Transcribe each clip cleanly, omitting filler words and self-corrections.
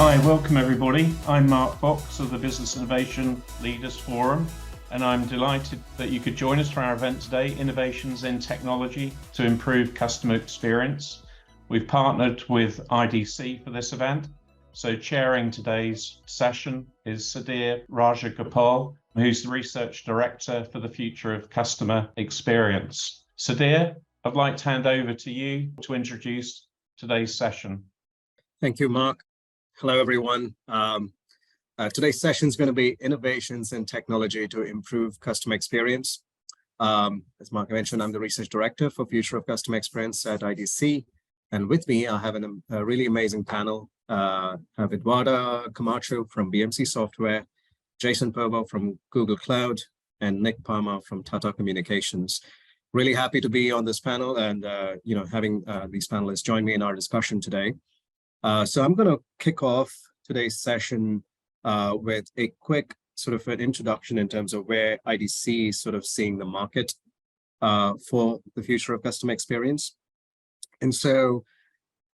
Hi, welcome everybody. I'm Mark Fox of the Business Innovation Leaders Forum, and I'm delighted that you could join us for our event today, Innovations in Technology to Improve Customer Experience. We've partnered with IDC for this event. So chairing today's session is Sudhir Rajagopal, who's the Research Director for the Future of Customer Experience. Sudhir, I'd like to hand over to you to introduce today's session. Thank you, Mark. Hello, everyone. Today's session is going to be Innovations in Technology to Improve Customer Experience. As Mark mentioned, I'm the Research Director for Future of Customer Experience at IDC. And with me, I have a really amazing panel. I have Eduarda Camacho from BMC Software, Jason Purvor from Google Cloud, and Nick Parmar from TATA Communications. Really happy to be on this panel and having these panelists join me in our discussion today. So I'm going to kick off today's session with a quick sort of an introduction in terms of where IDC is sort of seeing the market for the future of customer experience. And so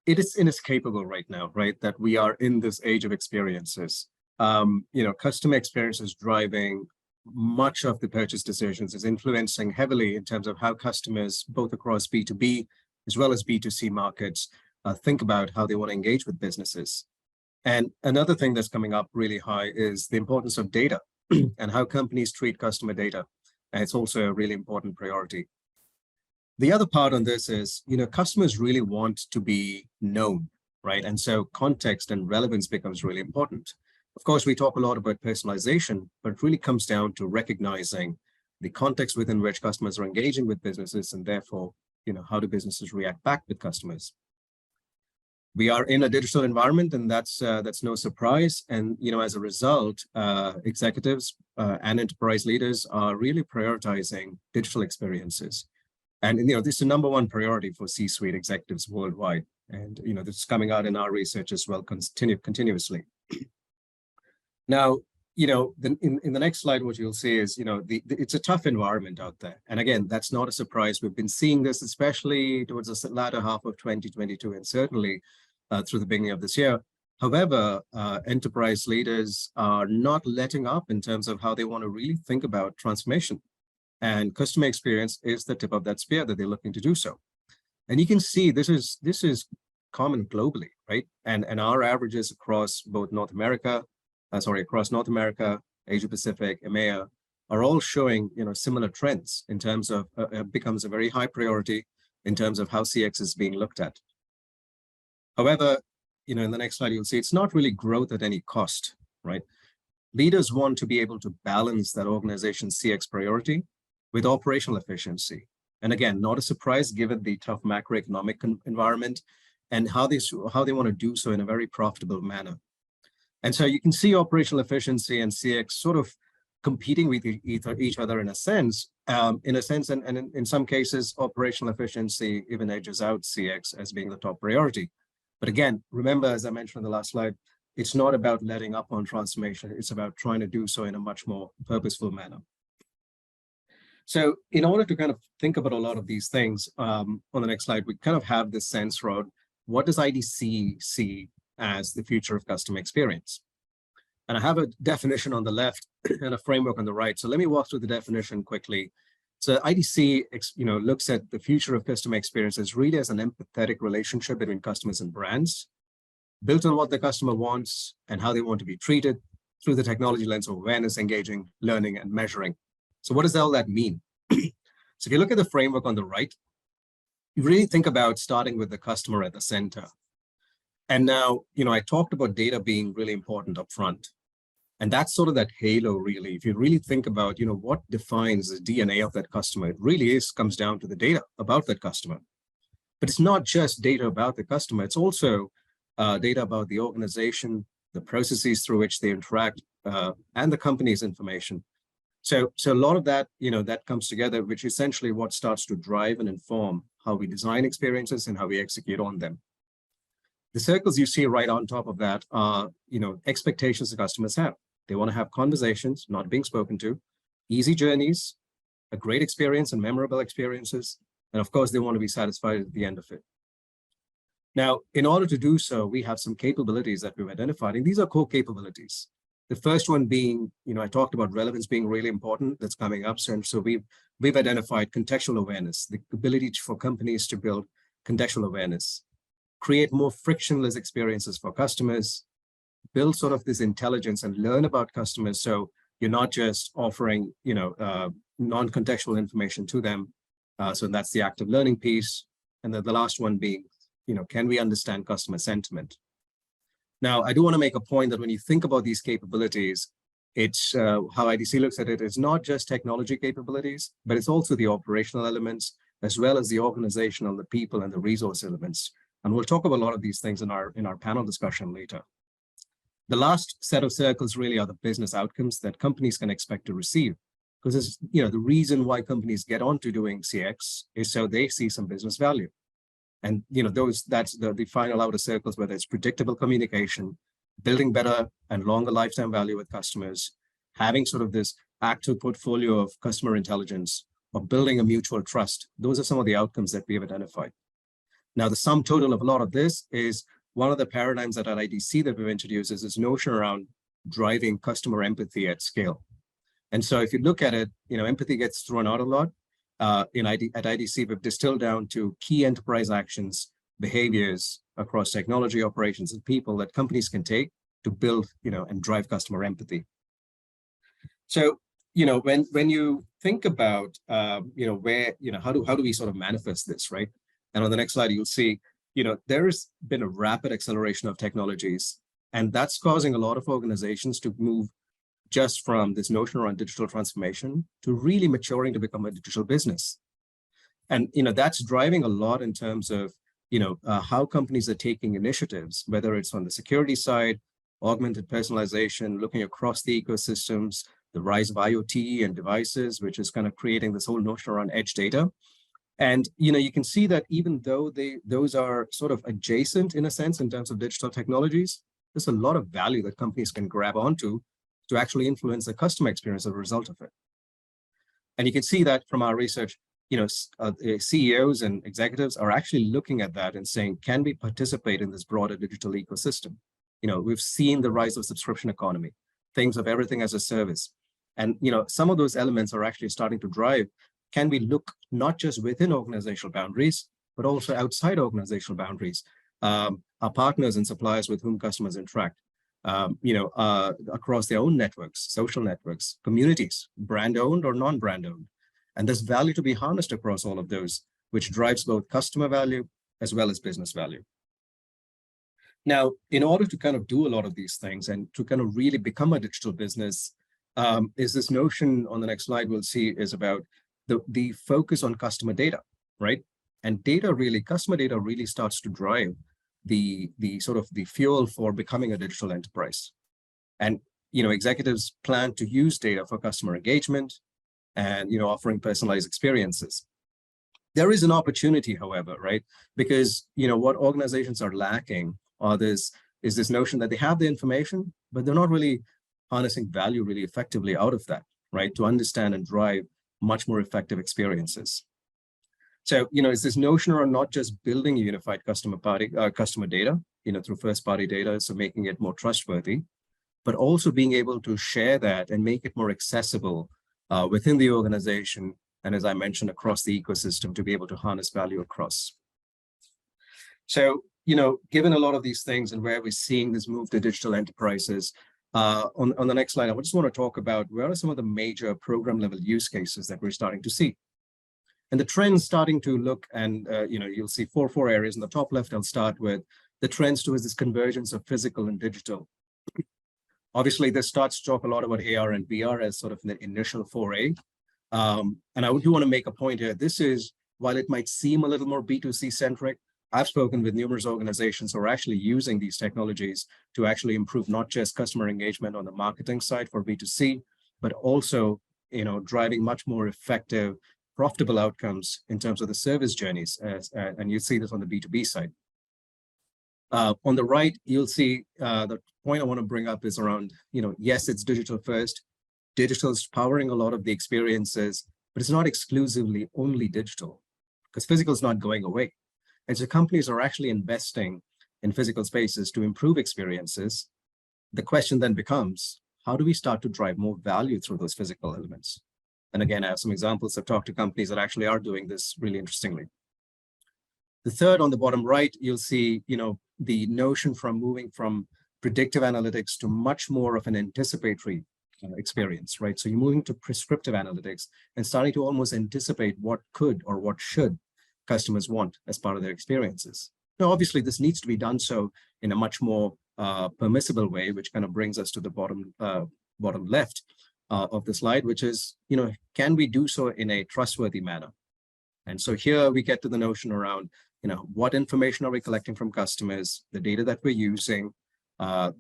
it is inescapable right now, right, that we are in this age of experiences. Customer experience is driving much of the purchase decisions, is influencing heavily in terms of how customers, both across B2B as well as B2C markets, think about how they want to engage with businesses. And another thing that's coming up really high is the importance of data and how companies treat customer data. And it's also a really important priority. The other part on this is, customers really want to be known, right? And so context and relevance becomes really important. Of course, we talk a lot about personalization, but it really comes down to recognizing the context within which customers are engaging with businesses, and therefore, how do businesses react back with customers? We are in a digital environment, and that's no surprise. And as a result, executives and enterprise leaders are really prioritizing digital experiences. And this is the number one priority for C-suite executives worldwide. And this is coming out in our research as well, continuously. Now, in the next slide, what you'll see is it's a tough environment out there. And again, that's not a surprise. We've been seeing this, especially towards the latter half of 2022, and certainly through the beginning of this year. However, enterprise leaders are not letting up in terms of how they want to really think about transformation. And customer experience is the tip of that spear that they're looking to do so. And you can see this is common globally, right? And our averages across both North America, Asia Pacific, EMEA, are all showing similar trends in terms of it becomes a very high priority in terms of how CX is being looked at. However, in the next slide, you'll see it's not really growth at any cost, right? Leaders want to be able to balance that organization's CX priority with operational efficiency. And again, not a surprise given the tough macroeconomic environment and how they want to do so in a very profitable manner. And so you can see operational efficiency and CX sort of competing with each other in a sense, and in some cases, operational efficiency even edges out CX as being the top priority. But again, remember, as I mentioned in the last slide, it's not about letting up on transformation. It's about trying to do so in a much more purposeful manner. So in order to kind of think about a lot of these things, on the next slide, we kind of have this sense for what does IDC see as the future of customer experience? And I have a definition on the left and a framework on the right. So let me walk through the definition quickly. So IDC, looks at the future of customer experience as really as an empathetic relationship between customers and brands, built on what the customer wants and how they want to be treated through the technology lens of awareness, engaging, learning, and measuring. So what does all that mean? So if you look at the framework on the right, you really think about starting with the customer at the center. And now, I talked about data being really important up front. And that's sort of that halo, really. If you really think about, what defines the DNA of that customer, it really comes down to the data about that customer. But it's not just data about the customer. It's also data about the organization, the processes through which they interact, and the company's information. So a lot of that, that comes together, which essentially what starts to drive and inform how we design experiences and how we execute on them. The circles you see right on top of that are, expectations the customers have. They want to have conversations, not being spoken to, easy journeys, a great experience and memorable experiences. And of course, they want to be satisfied at the end of it. Now, in order to do so, we have some capabilities that we've identified, and these are core capabilities. The first one being, I talked about relevance being really important. That's coming up soon. So we've identified contextual awareness, the ability for companies to build contextual awareness, create more frictionless experiences for customers, build sort of this intelligence and learn about customers. So you're not just offering, non-contextual information to them. So that's the active learning piece. And then the last one being, can we understand customer sentiment? Now, I do want to make a point that when you think about these capabilities, it's how IDC looks at it is not just technology capabilities, but it's also the operational elements, as well as the organizational, the people, and the resource elements. And we'll talk about a lot of these things in our panel discussion later. The last set of circles really are the business outcomes that companies can expect to receive. Because the reason why companies get on to doing CX is so they see some business value. And that's the final outer circles, whether it's predictable communication, building better and longer lifetime value with customers, having sort of this active portfolio of customer intelligence, or building a mutual trust. Those are some of the outcomes that we have identified. Now, the sum total of a lot of this is one of the paradigms at IDC that we've introduced is this notion around driving customer empathy at scale. And so if you look at it, empathy gets thrown out a lot. At IDC, we've distilled down to key enterprise actions, behaviors across technology, operations, and people that companies can take to build, and drive customer empathy. So, when you think about, where, how do we sort of manifest this, right? And on the next slide, you'll see, there's been a rapid acceleration of technologies, and that's causing a lot of organizations to move just from this notion around digital transformation to really maturing to become a digital business. And, that's driving a lot in terms of, how companies are taking initiatives, whether it's on the security side, augmented personalization, looking across the ecosystems, the rise of IoT and devices, which is kind of creating this whole notion around edge data. And, you can see that even though those are sort of adjacent in a sense in terms of digital technologies, there's a lot of value that companies can grab onto to actually influence the customer experience as a result of it. And you can see that from our research, CEOs and executives are actually looking at that and saying, can we participate in this broader digital ecosystem? We've seen the rise of subscription economy, things of everything as a service. And, some of those elements are actually starting to drive, can we look not just within organizational boundaries, but also outside organizational boundaries, our partners and suppliers with whom customers interact, across their own networks, social networks, communities, brand owned or non-brand owned. And there's value to be harnessed across all of those, which drives both customer value as well as business value. Now, in order to kind of do a lot of these things and to kind of really become a digital business, is this notion on the next slide we'll see is about the focus on customer data, right? And customer data really starts to drive the sort of the fuel for becoming a digital enterprise. And, executives plan to use data for customer engagement and, offering personalized experiences. There is an opportunity, however, right? Because, what organizations are lacking is this notion that they have the information, but they're not really harnessing value really effectively out of that, right? To understand and drive much more effective experiences. So, it's this notion around not just building a unified customer data, through first-party data, so making it more trustworthy, but also being able to share that and make it more accessible within the organization, and as I mentioned, across the ecosystem to be able to harness value across. So, given a lot of these things and where we're seeing this move to digital enterprises, on the next slide, I just want to talk about where are some of the major program-level use cases that we're starting to see. And the trends starting to look, and you'll see four areas. In the top left, I'll start with the trends towards this convergence of physical and digital. Obviously, this starts to talk a lot about AR and VR as sort of the initial foray. And I do want to make a point here. This is, while it might seem a little more B2C centric, I've spoken with numerous organizations who are actually using these technologies to actually improve not just customer engagement on the marketing side for B2C, but also, driving much more effective, profitable outcomes in terms of the service journeys, and you see this on the B2B side. On the right, you'll see the point I want to bring up is around, yes, it's digital first. Digital is powering a lot of the experiences, but it's not exclusively only digital, because physical is not going away. And so companies are actually investing in physical spaces to improve experiences. The question then becomes, how do we start to drive more value through those physical elements? And again, I have some examples. I've talked to companies that actually are doing this really interestingly. The third on the bottom right, you'll see, the notion from moving from predictive analytics to much more of an anticipatory experience, right? So you're moving to prescriptive analytics and starting to almost anticipate what could or what should customers want as part of their experiences. Now, obviously, this needs to be done so in a much more permissible way, which kind of brings us to the bottom left of the slide, which is, can we do so in a trustworthy manner? And so here we get to the notion around, what information are we collecting from customers, the data that we're using,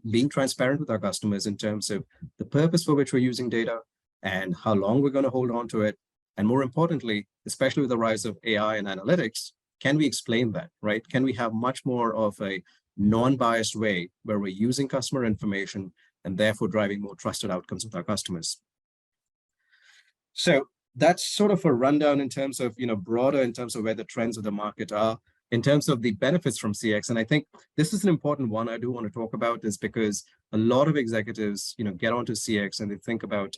being transparent with our customers in terms of the purpose for which we're using data and how long we're going to hold on to it. And more importantly, especially with the rise of AI and analytics, can we explain that, right? Can we have much more of a non-biased way where we're using customer information and therefore driving more trusted outcomes with our customers? So that's sort of a rundown in terms of, broader in terms of where the trends of the market are, in terms of the benefits from CX. And I think this is an important one I do want to talk about, is because a lot of executives, get onto CX and they think about,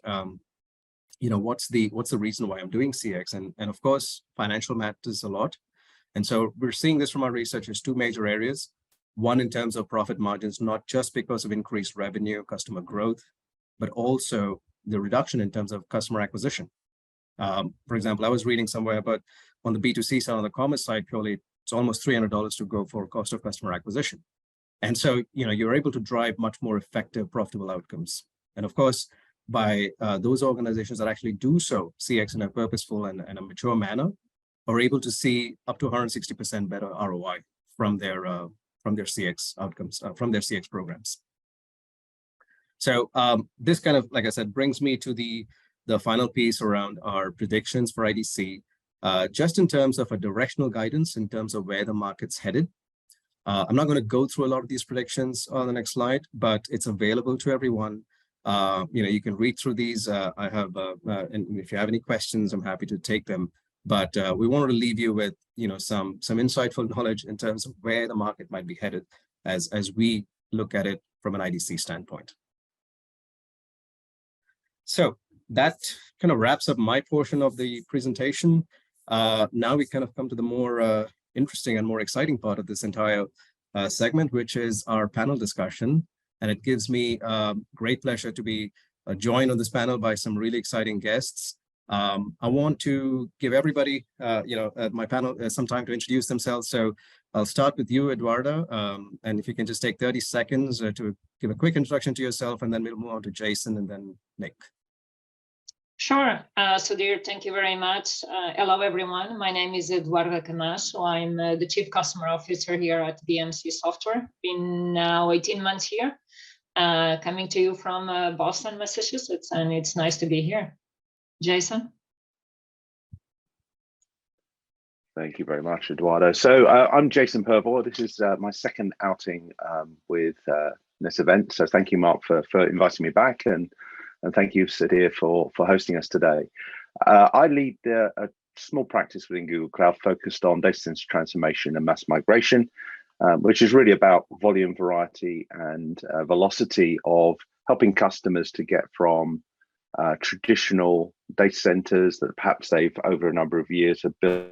what's the reason why I'm doing CX? And of course, financial matters a lot. And so we're seeing this from our research as two major areas. One, in terms of profit margins, not just because of increased revenue, customer growth, but also the reduction in terms of customer acquisition. For example, I was reading somewhere about on the B2C side, on the commerce side, purely, it's almost $300 to go for cost of customer acquisition. And so, you're able to drive much more effective, profitable outcomes. And of course, by those organizations that actually do so, CX in a purposeful and a mature manner, are able to see up to 160% better ROI from their CX outcomes, from their CX programs. So this kind of, like I said, brings me to the final piece around our predictions for IDC, just in terms of a directional guidance, in terms of where the market's headed. I'm not going to go through a lot of these predictions on the next slide, but it's available to everyone. You can read through these. I have, and if you have any questions, I'm happy to take them. But we wanted to leave you with, some insightful knowledge in terms of where the market might be headed as we look at it from an IDC standpoint. So that kind of wraps up my portion of the presentation. Now we kind of come to the more interesting and more exciting part of this entire segment, which is our panel discussion. And it gives me great pleasure to be joined on this panel by some really exciting guests. I want to give everybody, my panel some time to introduce themselves. So I'll start with you, Eduarda. And if you can just take 30 seconds to give a quick introduction to yourself, and then we'll move on to Jason and then Nick. Sure. Sudhir, thank you very much. Hello, everyone. My name is Eduarda Camacho. I'm the Chief Customer Officer here at BMC Software. Been now 18 months here, coming to you from Boston, Massachusetts, and it's nice to be here. Jason? Thank you very much, Eduardo. So I'm Jason Purvor. This is my second outing with this event. So thank you, Mark, for inviting me back, and thank you, Sudhir, for hosting us today. I lead a small practice within Google Cloud focused on data center transformation and mass migration, which is really about volume, variety, and velocity of helping customers to get from traditional data centers that perhaps they've over a number of years have built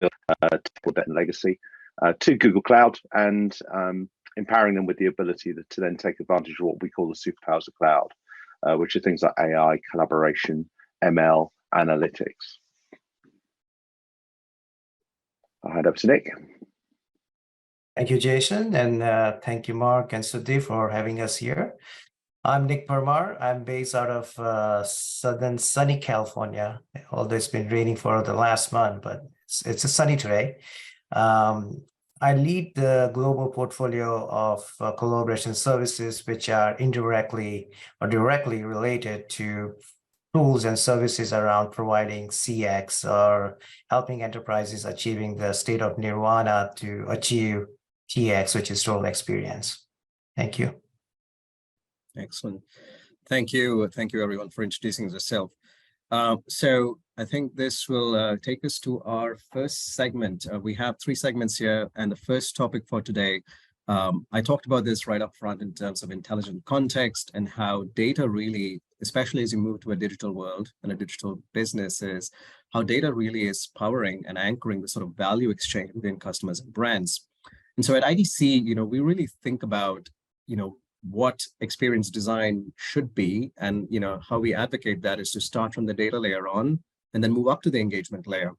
and legacy to Google Cloud, and empowering them with the ability to then take advantage of what we call the superpowers of cloud, which are things like AI, collaboration, ML, analytics. I'll hand over to Nick. Thank you, Jason, and thank you, Mark and Sudhir, for having us here. I'm Nick Parmar. I'm based out of southern sunny California, although it's been raining for the last month, but it's a sunny today. I lead the global portfolio of collaboration services, which are indirectly or directly related to tools and services around providing CX or helping enterprises achieving the state of nirvana to achieve TX, which is total experience. Thank you. Excellent. Thank you. Thank you, everyone, for introducing yourself. So I think this will take us to our first segment. We have 3 segments here, and the first topic for today, I talked about this right up front in terms of intelligent context and how data really, especially as you move to a digital world and a digital business, is how data really is powering and anchoring the sort of value exchange between customers and brands. And so at IDC, we really think about, what experience design should be, and how we advocate that is to start from the data layer on and then move up to the engagement layer.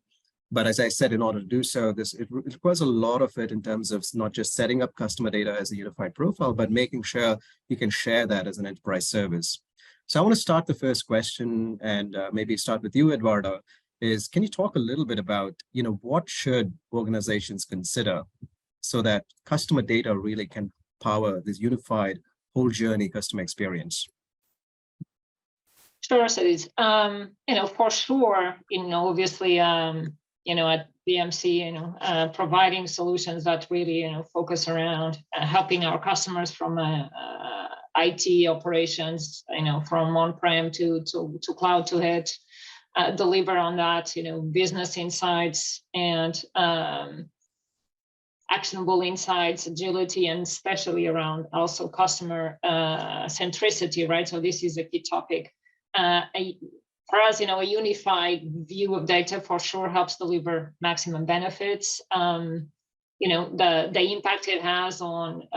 But as I said, in order to do so, it requires a lot of it in terms of not just setting up customer data as a unified profile, but making sure you can share that as an enterprise service. So I want to start the first question, and maybe start with you, Eduarda, is can you talk a little bit about, what should organizations consider so that customer data really can power this unified whole journey customer experience? Sure, Sudhir. For sure, obviously, at BMC, providing solutions that really, focus around helping our customers from IT operations, from on-prem to cloud to edge, deliver on that, business insights and actionable insights, agility, and especially around also customer centricity, right? So this is a key topic. For us, a unified view of data for sure helps deliver maximum benefits. The impact it has on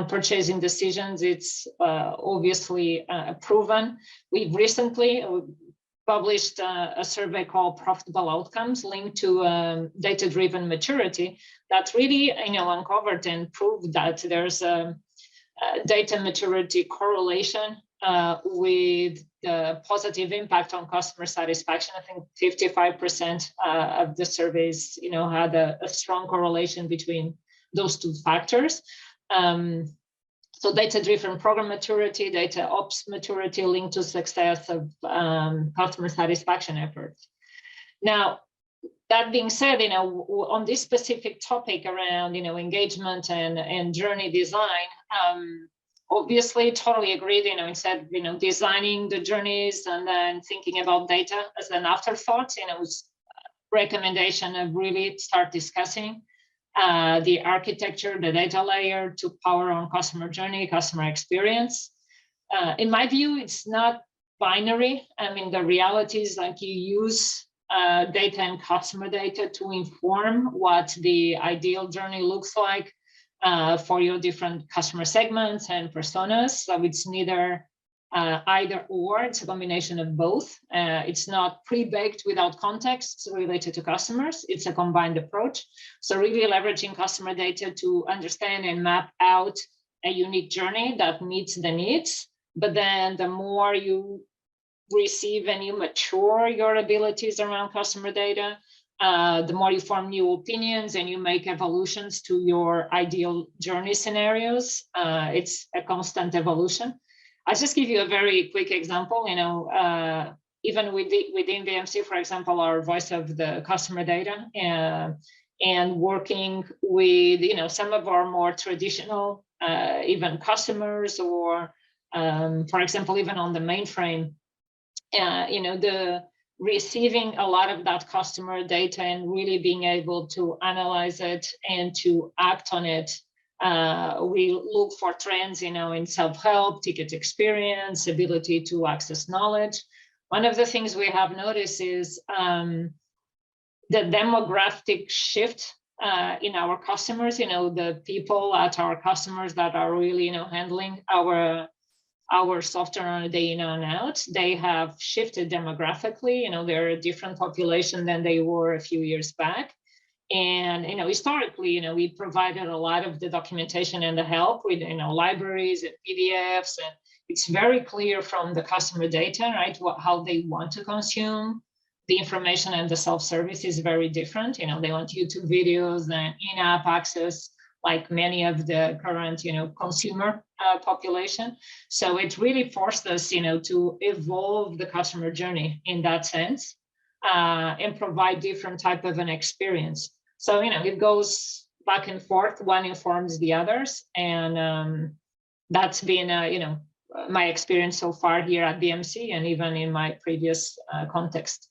purchasing decisions, it's obviously proven. We've recently published a survey called Profitable Outcomes linked to data-driven maturity that really, uncovered and proved that there's a data maturity correlation with the positive impact on customer satisfaction. I think 55% of the surveys, had a strong correlation between those 2 factors. So data-driven program maturity, data ops maturity linked to success of customer satisfaction efforts. Now, that being said, on this specific topic around, engagement and journey design, obviously totally agreed, instead, designing the journeys and then thinking about data as an afterthought, was recommendation of really start discussing the architecture, the data layer to power on customer journey, customer experience. In my view, it's not binary. I mean, the reality is like you use data and customer data to inform what the ideal journey looks like for your different customer segments and personas. So it's neither either or, it's a combination of both. It's not pre-baked without context related to customers. It's a combined approach. So really leveraging customer data to understand and map out a unique journey that meets the needs. But then the more you receive and you mature your abilities around customer data, the more you form new opinions and you make evolutions to your ideal journey scenarios. It's a constant evolution. I'll just give you a very quick example. Even within VMC, for example, our voice of the customer data and working with some of our more traditional even customers, or for example, even on the mainframe, the receiving a lot of that customer data and really being able to analyze it and to act on it. We look for trends, in self-help, ticket experience, ability to access knowledge. One of the things we have noticed is the demographic shift in our customers, the people at our customers that are really, handling our software on a day in and out, they have shifted demographically. They're a different population than they were a few years back. And, historically, we provided a lot of the documentation and the help with, libraries and PDFs. And it's very clear from the customer data, right, how they want to consume the information, and the self-service is very different. They want YouTube videos and in-app access, like many of the current, consumer population. So it really forced us, to evolve the customer journey in that sense and provide different type of an experience. So, it goes back and forth, one informs the others. And that's been, my experience so far here at BMC and even in my previous context.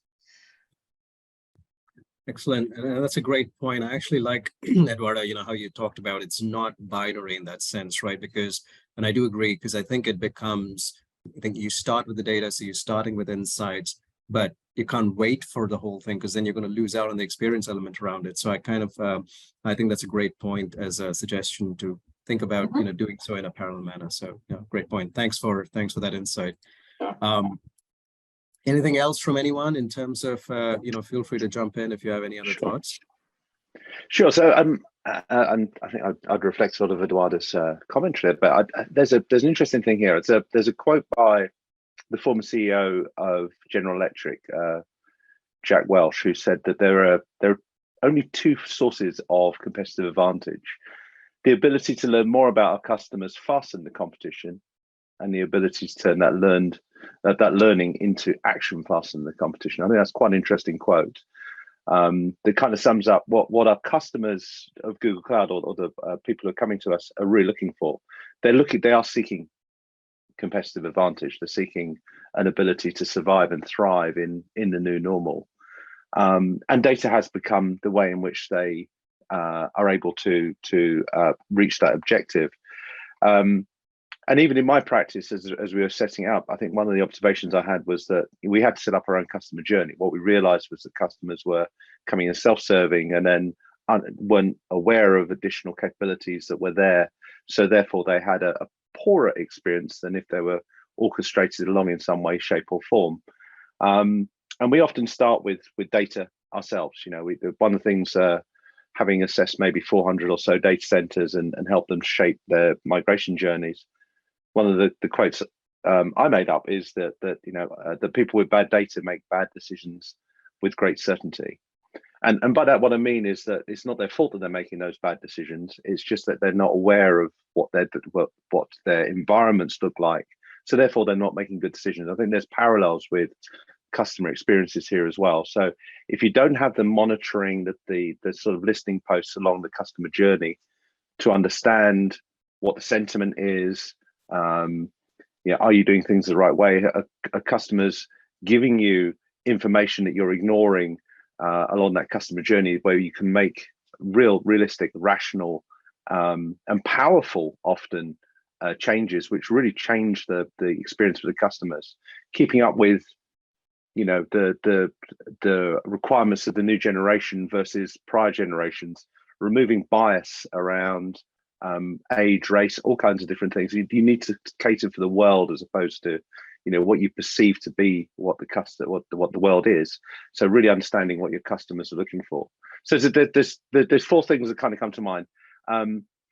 Excellent. And that's a great point. I actually like, Eduarda, how you talked about it's not binary in that sense, right? Because, and I do agree, because I think it becomes, I think you start with the data, so you're starting with insights, but you can't wait for the whole thing because then you're going to lose out on the experience element around it. So I kind of, I think that's a great point as a suggestion to think about, doing so in a parallel manner. So yeah, great point. Thanks for that insight. Anything else from anyone in terms of, feel free to jump in if you have any other thoughts. Sure. So and I think I'd reflect sort of Eduarda's commentary, but there's an interesting thing here. There's a quote by the former CEO of General Electric, Jack Welch, who said that there are only two sources of competitive advantage: the ability to learn more about our customers faster than the competition, and the ability to turn that learning into action faster than the competition. I think that's quite an interesting quote. That kind of sums up what our customers of Google Cloud or the people who are coming to us are really looking for. They are seeking competitive advantage. They're seeking an ability to survive and thrive in the new normal. And data has become the way in which they are able to reach that objective. And even in my practice, as we were setting up, I think one of the observations I had was that we had to set up our own customer journey. What we realized was that customers were coming in self-serving and then weren't aware of additional capabilities that were there. So therefore, they had a poorer experience than if they were orchestrated along in some way, shape, or form. And we often start with data ourselves. One of the things, having assessed maybe 400 or so data centers and helped them shape their migration journeys, one of the quotes I made up is that the people with bad data make bad decisions with great certainty. And by that, what I mean is that it's not their fault that they're making those bad decisions. It's just that they're not aware of what their environments look like. So therefore, they're not making good decisions. I think there's parallels with customer experiences here as well. So if you don't have them monitoring the sort of listening posts along the customer journey to understand what the sentiment is, are you doing things the right way? Are customers giving you information that you're ignoring along that customer journey, where you can make realistic, rational, and powerful often changes, which really change the experience for the customers, keeping up with the requirements of the new generation versus prior generations, removing bias around age, race, all kinds of different things. You need to cater for the world as opposed to what you perceive to be what the world is. So really understanding what your customers are looking for. So there's four things that kind of come to mind.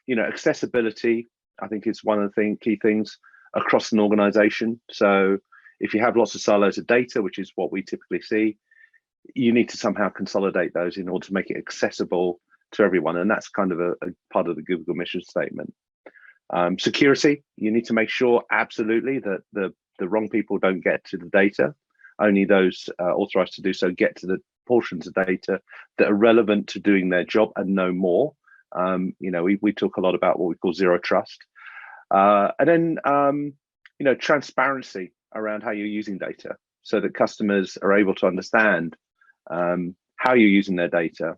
Accessibility, I think, is one of the key things across an organization. So if you have lots of silos of data, which is what we typically see, you need to somehow consolidate those in order to make it accessible to everyone. And that's kind of a part of the Google mission statement. Security, you need to make sure absolutely that the wrong people don't get to the data. Only those authorized to do so get to the portions of data that are relevant to doing their job and no more. We talk a lot about what we call zero trust. And then, transparency around how you're using data so that customers are able to understand how you're using their data.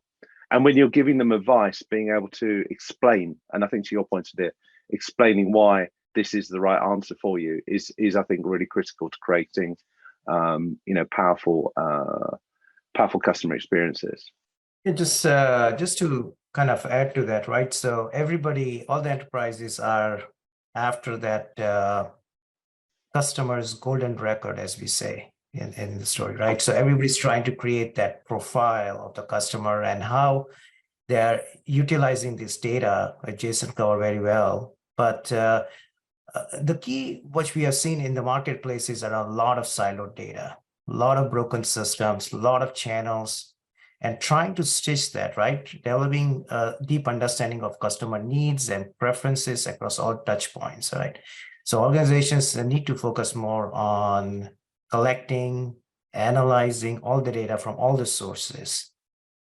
And when you're giving them advice, being able to explain, and I think to your point, Sudhir, explaining why this is the right answer for you is I think really critical to creating powerful customer experiences. Yeah, just to kind of add to that, right? So all the enterprises are after that customer's golden record, as we say in the story, right? So everybody's trying to create that profile of the customer and how they're utilizing this data, which Jason covered very well. But the key, which we have seen in the marketplace, is around a lot of siloed data, a lot of broken systems, a lot of channels, and trying to stitch that, right? Developing a deep understanding of customer needs and preferences across all touch points, right? So organizations need to focus more on collecting, analyzing all the data from all the sources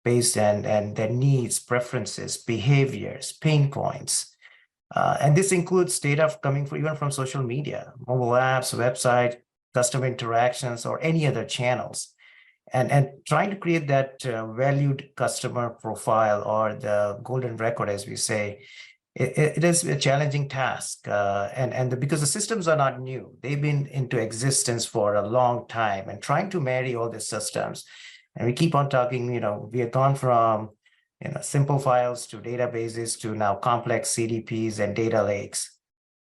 based on and their needs, preferences, behaviors, pain points, And this includes data coming from even from social media, mobile apps, website, customer interactions, or any other channels. And trying to create that valued customer profile or the golden record, as we say, it is a challenging task. Because the systems are not new, they've been into existence for a long time, and trying to marry all these systems. And we keep on talking, we have gone from simple files to databases to now complex CDPs and data lakes.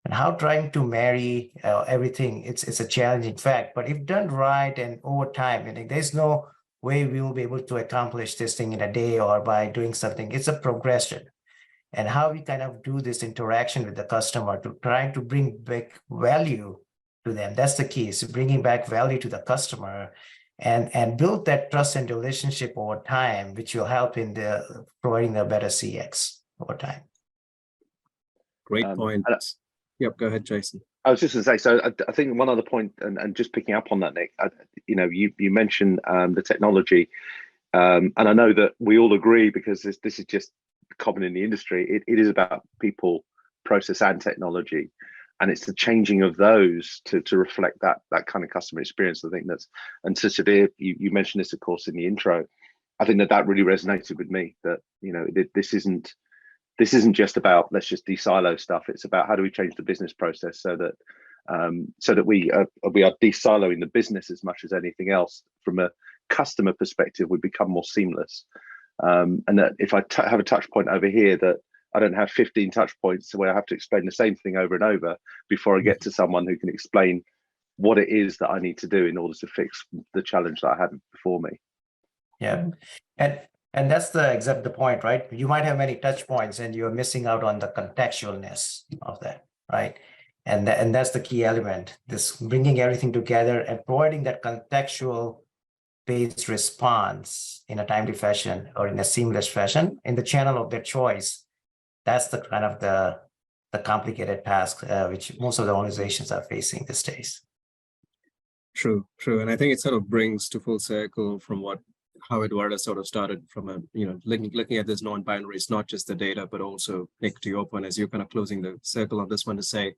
And how trying to marry everything, it's a challenging fact. But if done right and over time, there's no way we will be able to accomplish this thing in a day or by doing something. It's a progression. And how we kind of do this interaction with the customer to try to bring back value to them. That's the key, is bringing back value to the customer and build that trust and relationship over time, which will help in the providing a better CX over time. Great point. Yep, go ahead, Jason. I was just going to say, so I think one other point, and just picking up on that, Nick, you mentioned the technology, and I know that we all agree, because this is just common in the industry. It is about people, process, and technology, and it's the changing of those to reflect that kind of customer experience. I think and to Sudhir, you mentioned this, of course, in the intro. I think that really resonated with me. That this isn't just about let's just de-silo stuff. It's about how do we change the business process so that we are de-siloing the business as much as anything else. From a customer perspective, we become more seamless. And that if I have a touch point over here, that I don't have 15 touch points where I have to explain the same thing over and over before I get to someone who can explain what it is that I need to do in order to fix the challenge that I had before me. Yeah, and that's the point, right? You might have many touch points and you're missing out on the contextualness of that, right? And that's the key element, this bringing everything together and providing that contextual based response in a timely fashion or in a seamless fashion in the channel of their choice. That's the kind of the complicated task which most of the organizations are facing these days. True. And I think it sort of brings to full circle from how Eduarda sort of started from looking at this non-binary. It's not just the data, but also, Nick, to your point, as you're kind of closing the circle on this one, to say,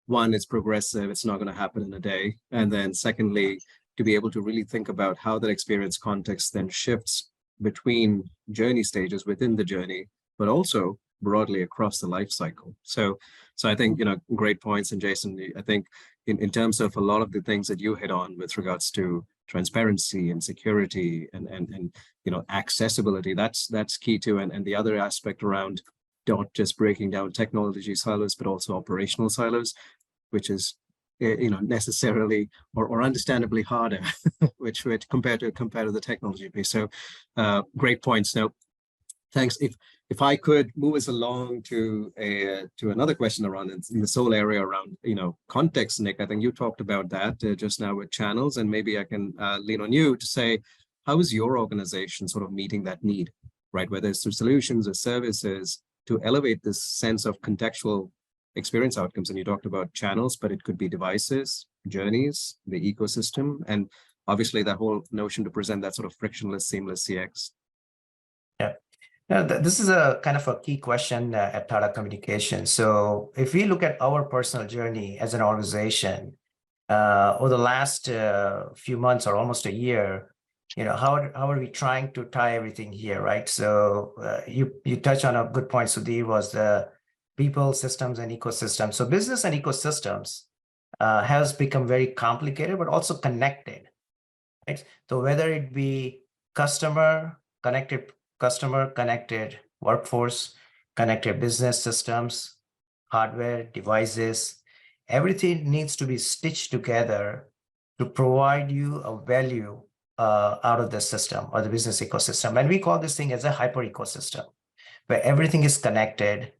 one, it's progressive, it's not going to happen in a day. And then secondly, to be able to really think about how that experience context then shifts between journey stages within the journey, but also broadly across the life cycle. So I think, great points. And Jason, I think in terms of a lot of the things that you hit on with regards to transparency and security and accessibility, that's key too. And the other aspect around not just breaking down technology silos, but also operational silos, which is necessarily or understandably harder, which compared to the technology piece. So great points. Now, thanks. If I could move us along to another question around in this whole area around context, Nick, I think you talked about that just now with channels, and maybe I can lean on you to say, how is your organization sort of meeting that need, right? Whether it's through solutions or services to elevate this sense of contextual experience outcomes. And you talked about channels, but it could be devices, journeys, the ecosystem, and obviously that whole notion to present that sort of frictionless, seamless CX. Yeah. Now, this is a kind of a key question at Tata Communications. So if we look at our personal journey as an organization over the last few months or almost a year, how are we trying to tie everything here, right? So you touch on a good point, Sudhir, was the people, systems, and ecosystems. So business and ecosystems has become very complicated, but also connected, right? So whether it be connected workforce, connected business systems, hardware, devices, everything needs to be stitched together to provide you a value out of the system or the business ecosystem. And we call this thing as a hyper ecosystem, where everything is connected.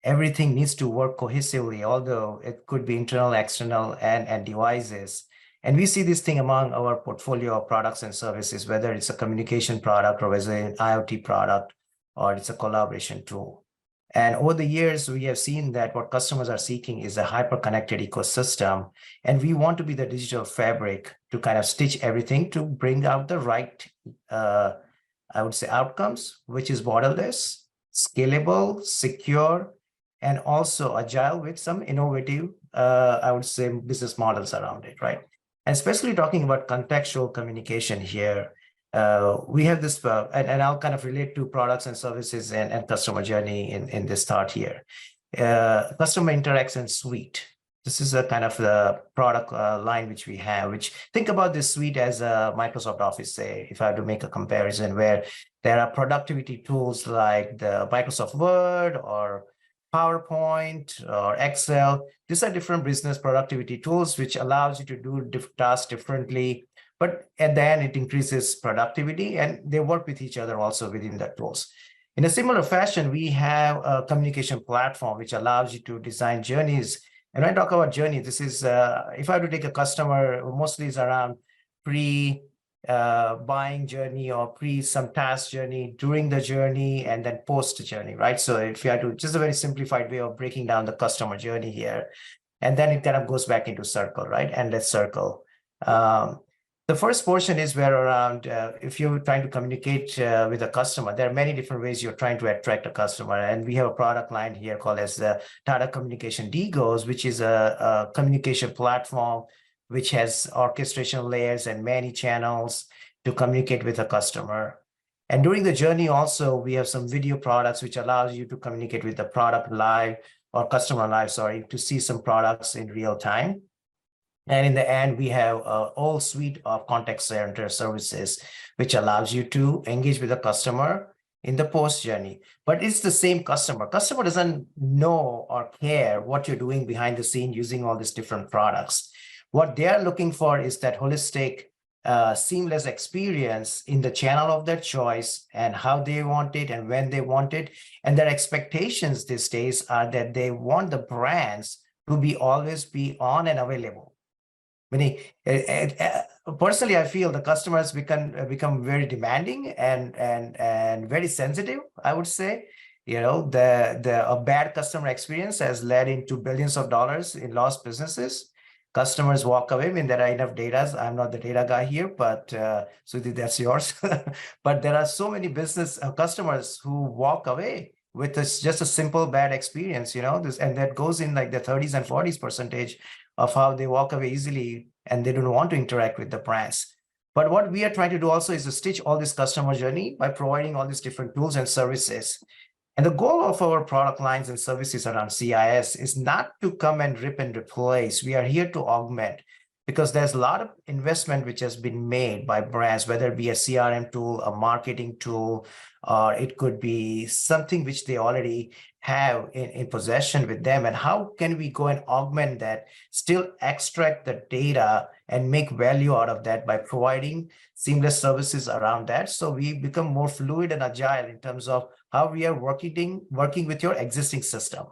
Everything needs to work cohesively, although it could be internal, external, and devices. And we see this thing among our portfolio of products and services, whether it's a communication product or whether it's an IoT product or it's a collaboration tool. And over the years, we have seen that what customers are seeking is a hyper-connected ecosystem. And we want to be the digital fabric to kind of stitch everything to bring out the right, I would say, outcomes, which is borderless, scalable, secure, and also agile with some innovative, I would say, business models around it, right? And especially talking about contextual communication here, we have this, and I'll kind of relate to products and services and customer journey in this thought here. Customer interaction suite. This is a kind of the product line which we have, which think about this suite as a Microsoft Office, say, if I had to make a comparison, where there are productivity tools like the Microsoft Word or PowerPoint or Excel. These are different business productivity tools, which allows you to do tasks differently. But at the end, it increases productivity, and they work with each other also within the tools. In a similar fashion, we have a communication platform which allows you to design journeys. And when I talk about journey, this is, if I have to take a customer, mostly is around pre-buying journey or some task journey, during the journey, and then post journey, right? So if you have to, just a very simplified way of breaking down the customer journey here. And then it kind of goes back into circle, right? Endless circle. The first portion is where around, if you're trying to communicate with a customer, there are many different ways you're trying to attract a customer. And we have a product line here called as the TATA Communication DGOs, which is a communication platform which has orchestration layers and many channels to communicate with a customer. And during the journey also, we have some video products which allows you to communicate with the product live or customer live, sorry, to see some products in real time. And in the end, we have a whole suite of contact center services, which allows you to engage with the customer in the post journey. But it's the same customer. Customer doesn't know or care what you're doing behind the scene using all these different products. What they're looking for is that holistic, seamless experience in the channel of their choice and how they want it and when they want it. And their expectations these days are that they want the brands to always be on and available. Meaning, personally, I feel the customers become very demanding and very sensitive, I would say. You know, a bad customer experience has led into billions of dollars in lost businesses. Customers walk away when there are enough data. I'm not the data guy here, but Sudhir, that's yours. But there are so many business customers who walk away with just a simple bad experience, you know, and that goes in like the 30s and 40s% of how they walk away easily and they don't want to interact with the brands. But what we are trying to do also is to stitch all this customer journey by providing all these different tools and services. And the goal of our product lines and services around CIS is not to come and rip and replace. We are here to augment, because there's a lot of investment which has been made by brands, whether it be a CRM tool, a marketing tool, or it could be something which they already have in possession with them. And how can we go and augment that, still extract the data and make value out of that by providing seamless services around that, so we become more fluid and agile in terms of how we are working with your existing system.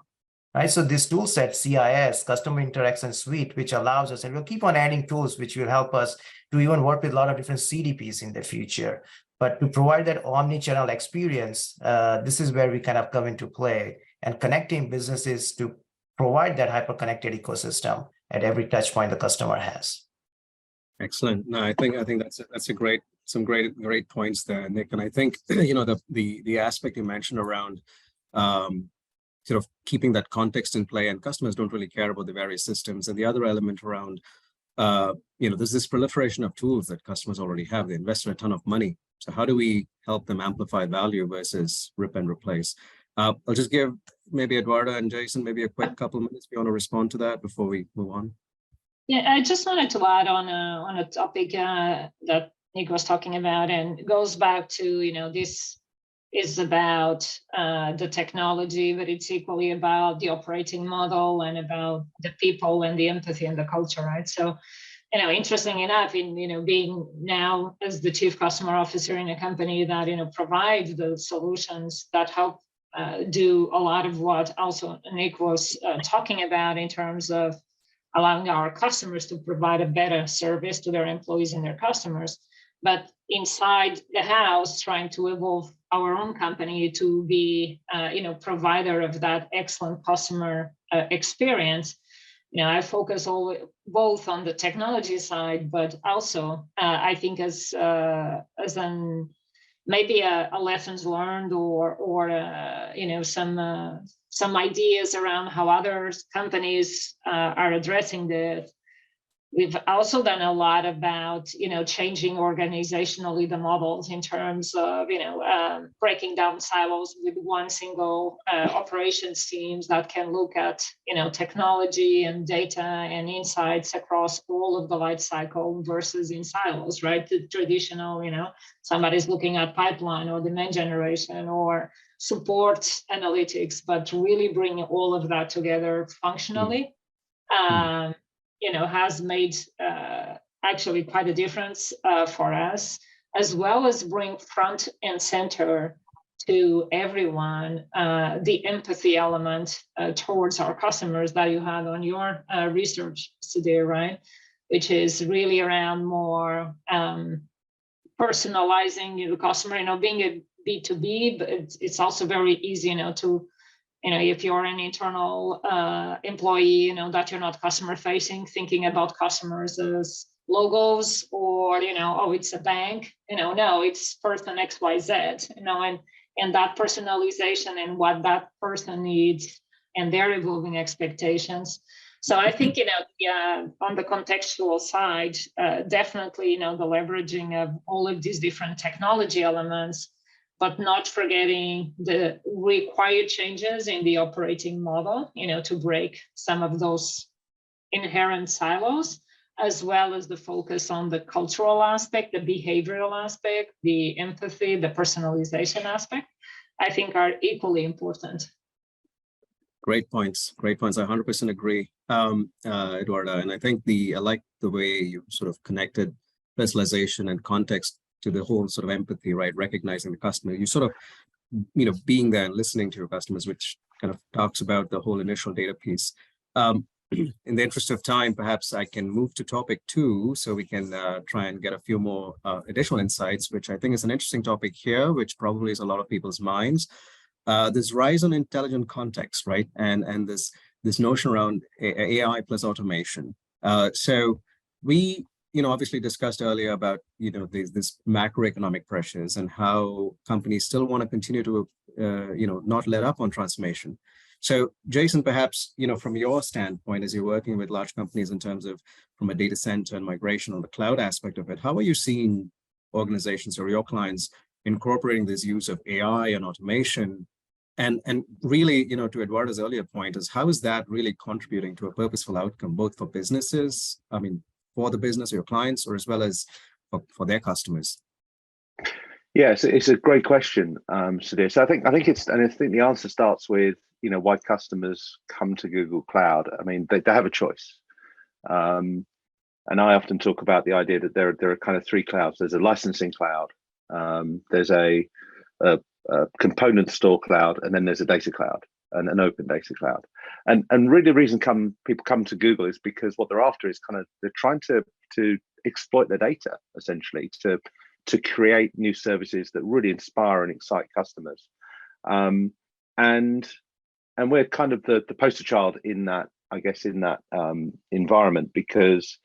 Right, so this tool set, CIS, Customer Interaction Suite, which allows us, and we'll keep on adding tools which will help us to even work with a lot of different CDPs in the future. But to provide that omni-channel experience, this is where we kind of come into play, and connecting businesses to provide that hyper-connected ecosystem at every touch point the customer has. Excellent. No, I think that's some great points there, Nick. And I think you know the aspect you mentioned around sort of keeping that context in play, and customers don't really care about the various systems. And the other element around there's this proliferation of tools that customers already have. They invested a ton of money. So how do we help them amplify value versus rip and replace? I'll just give maybe Eduarda and Jason maybe a quick couple minutes if you want to respond to that before we move on. Yeah, I just wanted to add on a topic that Nick was talking about, and it goes back to, this is about the technology, but it's equally about the operating model and about the people and the empathy and the culture, right? So, interesting enough, in being now as the chief customer officer in a company that provides the solutions that help do a lot of what also Nick was talking about in terms of allowing our customers to provide a better service to their employees and their customers, but inside the house, trying to evolve our own company to be, provider of that excellent customer experience. I focus both on the technology side, but also I think as maybe a lessons learned or some some ideas around how other companies are addressing this. We've also done a lot about, changing organizationally the models in terms of, breaking down silos with one single operations teams that can look at, technology and data and insights across all of the life cycle versus in silos, right? The traditional, somebody's looking at pipeline or demand generation or support analytics, but really bring all of that together functionally. Has made actually quite a difference for us, as well as bring front and center to everyone the empathy element towards our customers that you had on your research today, right? Which is really around more personalizing the customer, being a B2B, but it's also very easy, to if you're an internal employee, that you're not customer facing, thinking about customers as logos or, oh, it's a bank, no, it's person XYZ, and that personalization and what that person needs and their evolving expectations. So I think, on the contextual side, definitely, the leveraging of all of these different technology elements, but not forgetting the required changes in the operating model, to break some of those inherent silos, as well as the focus on the cultural aspect, the behavioral aspect, the empathy, the personalization aspect, I think are equally important. Great points. Great points. I 100% agree, Eduarda. And I think I like the way you sort of connected personalization and context to the whole sort of empathy, right? Recognizing the customer. You sort of, being there and listening to your customers, which kind of talks about the whole initial data piece. In the interest of time, perhaps I can move to topic 2 so we can try and get a few more additional insights, which I think is an interesting topic here, which probably is a lot of people's minds. This rise on intelligent context, right? And this notion around AI plus automation. So we, obviously discussed earlier about, this macroeconomic pressures and how companies still want to continue to, not let up on transformation. So Jason, perhaps, from your standpoint, as you're working with large companies in terms of from a data center and migration on the cloud aspect of it, how are you seeing organizations or your clients incorporating this use of AI and automation? And really, to Eduarda's earlier point, is how is that really contributing to a purposeful outcome, both for businesses, for the business or your clients, or as well as for their customers? Yes, it's a great question, Sudhir. So I think the answer starts with, why customers come to Google Cloud. They have a choice. And I often talk about the idea that there are kind of 3 clouds. There's a licensing cloud, there's a component store cloud, and then there's a data cloud, and an open data cloud. And really the reason people come to Google is because what they're after is they're trying to exploit their data, essentially, to create new services that really inspire and excite customers. And we're kind of the poster child in that, I guess, in that environment, because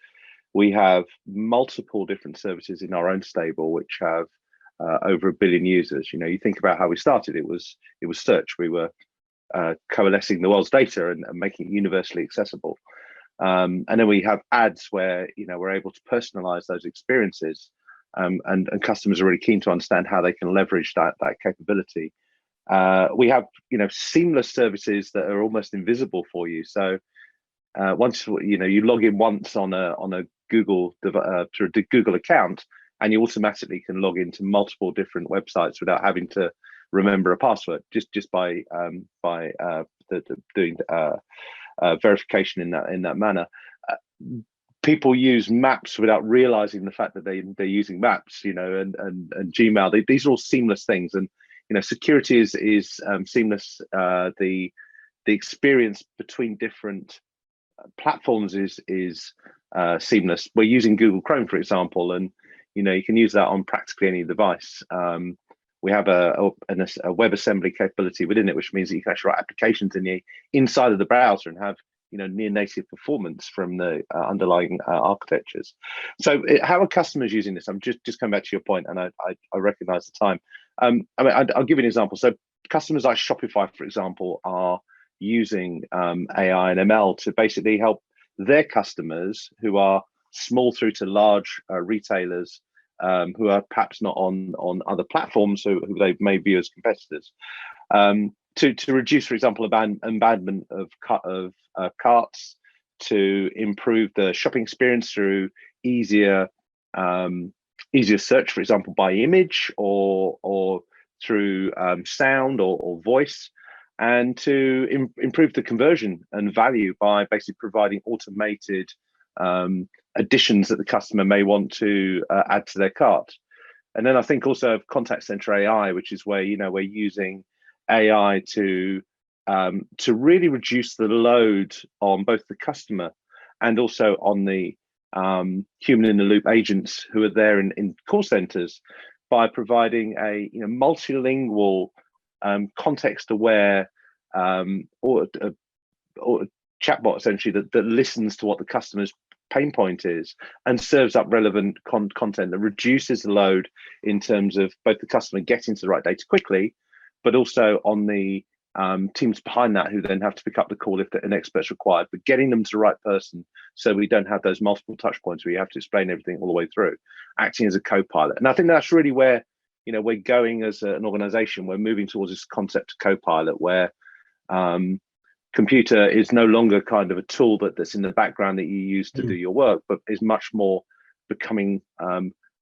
we have multiple different services in our own stable, which have over 1 billion users. You think about how we started. It was search. We were coalescing the world's data and making it universally accessible. And then we have ads where we're able to personalize those experiences, and customers are really keen to understand how they can leverage that capability. We have seamless services that are almost invisible for you. So once you log in once on a Google to a Google account, and you automatically can log into multiple different websites without having to remember a password, just by doing verification in that manner. People use maps without realizing the fact that they're using maps, and Gmail. These are all seamless things, and security is seamless. The experience between different platforms is seamless. We're using Google Chrome, for example, and you can use that on practically any device. We have a WebAssembly capability within it, which means that you can actually write applications inside of the browser and have near native performance from the underlying architectures. So how are customers using this? I'm just coming back to your point, and I recognize the time. I'll give you an example. So customers like Shopify, for example, are using AI and ML to basically help their customers, who are small through to large retailers, who are perhaps not on other platforms, who they may view as competitors, to reduce, for example, abandonment of carts, to improve the shopping experience through easier search, for example, by image or through sound or voice, and to improve the conversion and value by basically providing automated additions that the customer may want to add to their cart. And then I think also of contact center AI, which is where we're using AI to really reduce the load on both the customer and also on the human in the loop agents who are there in call centers, by providing a multilingual, context aware or chatbot essentially that listens to what the customer's pain point is and serves up relevant content that reduces the load in terms of both the customer getting to the right data quickly, but also on the teams behind that who then have to pick up the call if an expert's required, but getting them to the right person so we don't have those multiple touch points where you have to explain everything all the way through, acting as a co-pilot. And I think that's really where we're going as an organization. We're moving towards this concept of co-pilot where computer is no longer kind of a tool that's in the background that you use to do your work, but is much more becoming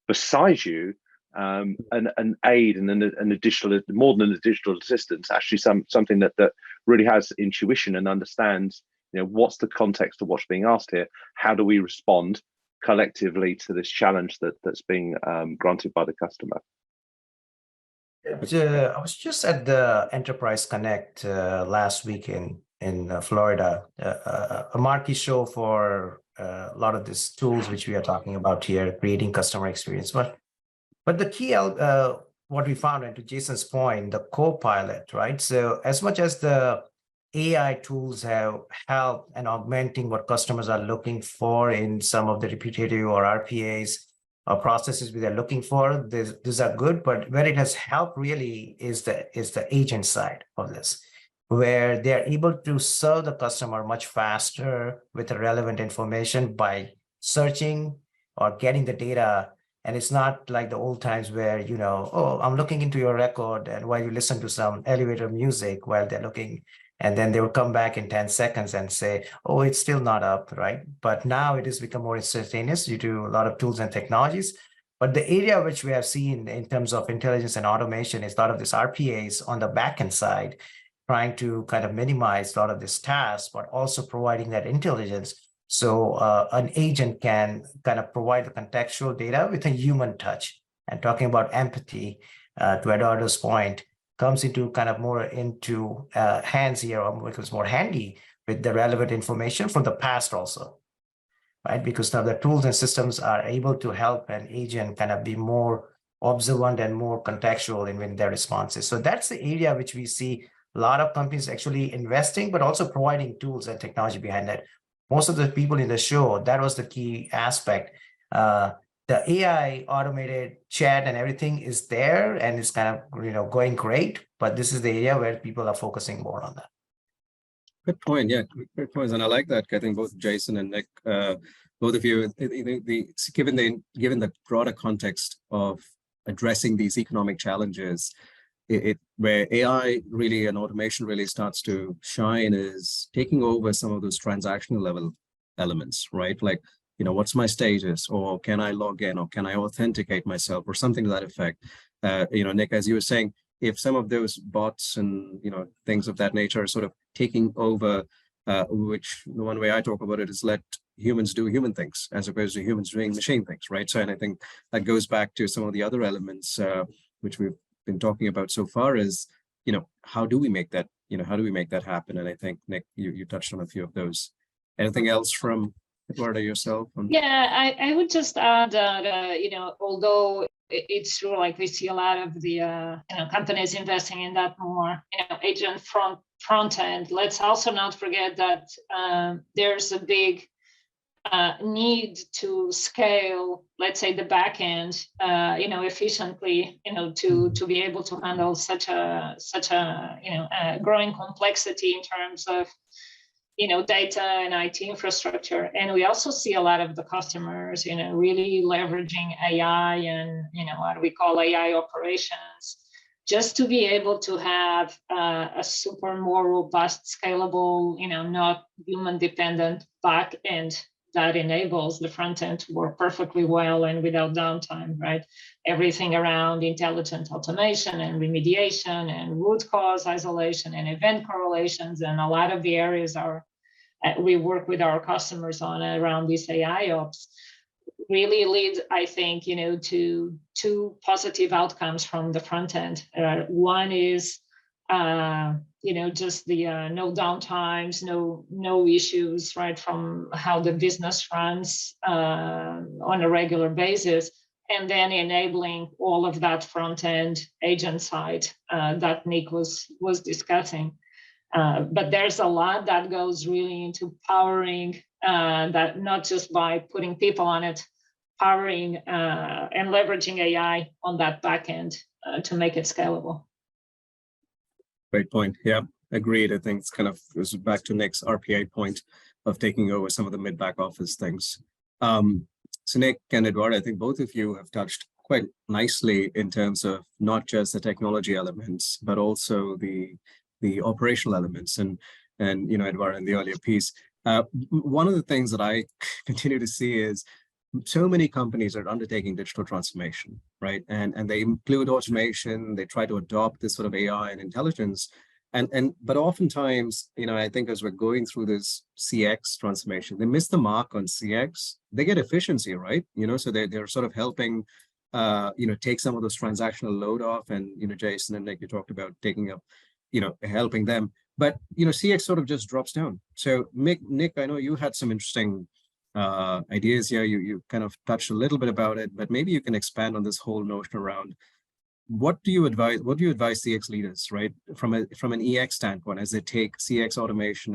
beside you, an aid and an additional, more than a digital assistance, actually something that really has intuition and understands what's the context of what's being asked here, how do we respond collectively to this challenge that's being granted by the customer. I was just at the Enterprise Connect last week in Florida, a marquee show for a lot of these tools which we are talking about here, creating customer experience. But the key, what we found, and to Jason's point, the co-pilot, right? So as much as the AI tools have helped in augmenting what customers are looking for in some of the repetitive or RPAs or processes they're looking for, these are good. But where it has helped really is the agent side of this, where they're able to serve the customer much faster with the relevant information by searching or getting the data. And it's not like the old times where, oh, I'm looking into your record, and while you listen to some elevator music while they're looking, and then they will come back in 10 seconds and say, oh, it's still not up, right? But now it has become more instantaneous due to a lot of tools and technologies. But the area which we have seen in terms of intelligence and automation is a lot of this RPAs on the backend side, trying to kind of minimize a lot of this task, but also providing that intelligence. So an agent can kind of provide the contextual data with a human touch. And talking about empathy, to Eduardo's point, comes into kind of more into hands here, or becomes more handy with the relevant information from the past also, right? Because now the tools and systems are able to help an agent kind of be more observant and more contextual in their responses. So that's the area which we see a lot of companies actually investing, but also providing tools and technology behind that. Most of the people in the show, that was the key aspect. The AI automated chat and everything is there, and it's kind of going great. But this is the area where people are focusing more on that. Good point. Yeah, great points, and I like that. I think both Jason and Nick, both of you, given the broader context of addressing these economic challenges, where AI really and automation really starts to shine is taking over some of those transactional level elements, right? Like, what's my status, or can I log in, or can I authenticate myself, or something to that effect. Nick, as you were saying, if some of those bots and things of that nature are sort of taking over, which the one way I talk about it is let humans do human things as opposed to humans doing machine things, right? So, and I think that goes back to some of the other elements which we've been talking about so far is, how do we make that, happen? And I think, Nick, you touched on a few of those. Anything else from Eduarda yourself? Yeah, I would just add that, although it's true, like we see a lot of the companies investing in that more, agent front end, let's also not forget that there's a big need to scale, let's say, the back end, efficiently, to be able to handle such a growing complexity in terms of data and IT infrastructure. And we also see a lot of the customers, really leveraging AI and, what we call AI operations, just to be able to have a super more robust, scalable, not human dependent back end that enables the front end to work perfectly well and without downtime, right? Everything around intelligent automation and remediation and root cause isolation and event correlations. And a lot of the areas we work with our customers on around these AI ops really lead, I think, to two positive outcomes from the front end. One is, just the no downtimes, no issues, right, from how the business runs on a regular basis, and then enabling all of that front end agent side that Nick was discussing. But there's a lot that goes really into powering that, not just by putting people on it, powering and leveraging AI on that back end to make it scalable. Great point. Yeah, agreed. I think it's kind of goes back to Nick's RPA point of taking over some of the mid-back office things. So Nick and Eduarda, I think both of you have touched quite nicely in terms of not just the technology elements, but also the operational elements. And Eduarda, in the earlier piece, one of the things that I continue to see is so many companies are undertaking digital transformation, right? And they include automation, they try to adopt this sort of AI and intelligence. But oftentimes, I think as we're going through this CX transformation, they miss the mark on CX. They get efficiency, right? So they're sort of helping, take some of those transactional load off. And, Jason and Nick, you talked about taking up, helping them. But, CX sort of just drops down. So Nick, I know you had some interesting ideas here. You kind of touched a little bit about it, but maybe you can expand on this whole notion around what do you advise CX leaders, right, from an EX standpoint, as they take CX automation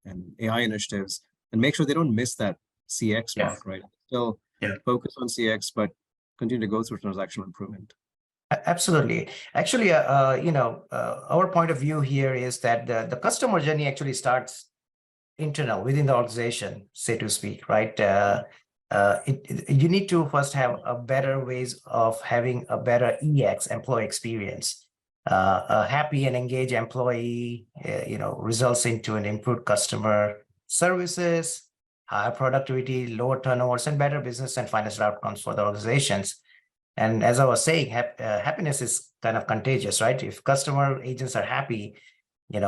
and AI initiatives and make sure they don't miss that CX mark, right? Still focus on CX, but continue to go through transactional improvement. Absolutely. Actually, our point of view here is that the customer journey actually starts internal within the organization, so to speak, right? You need to first have a better ways of having a better EX employee experience. A happy and engaged employee, results into an improved customer services, higher productivity, lower turnovers, and better business and financial outcomes for the organizations. And as I was saying, happiness is kind of contagious, right? If customer agents are happy,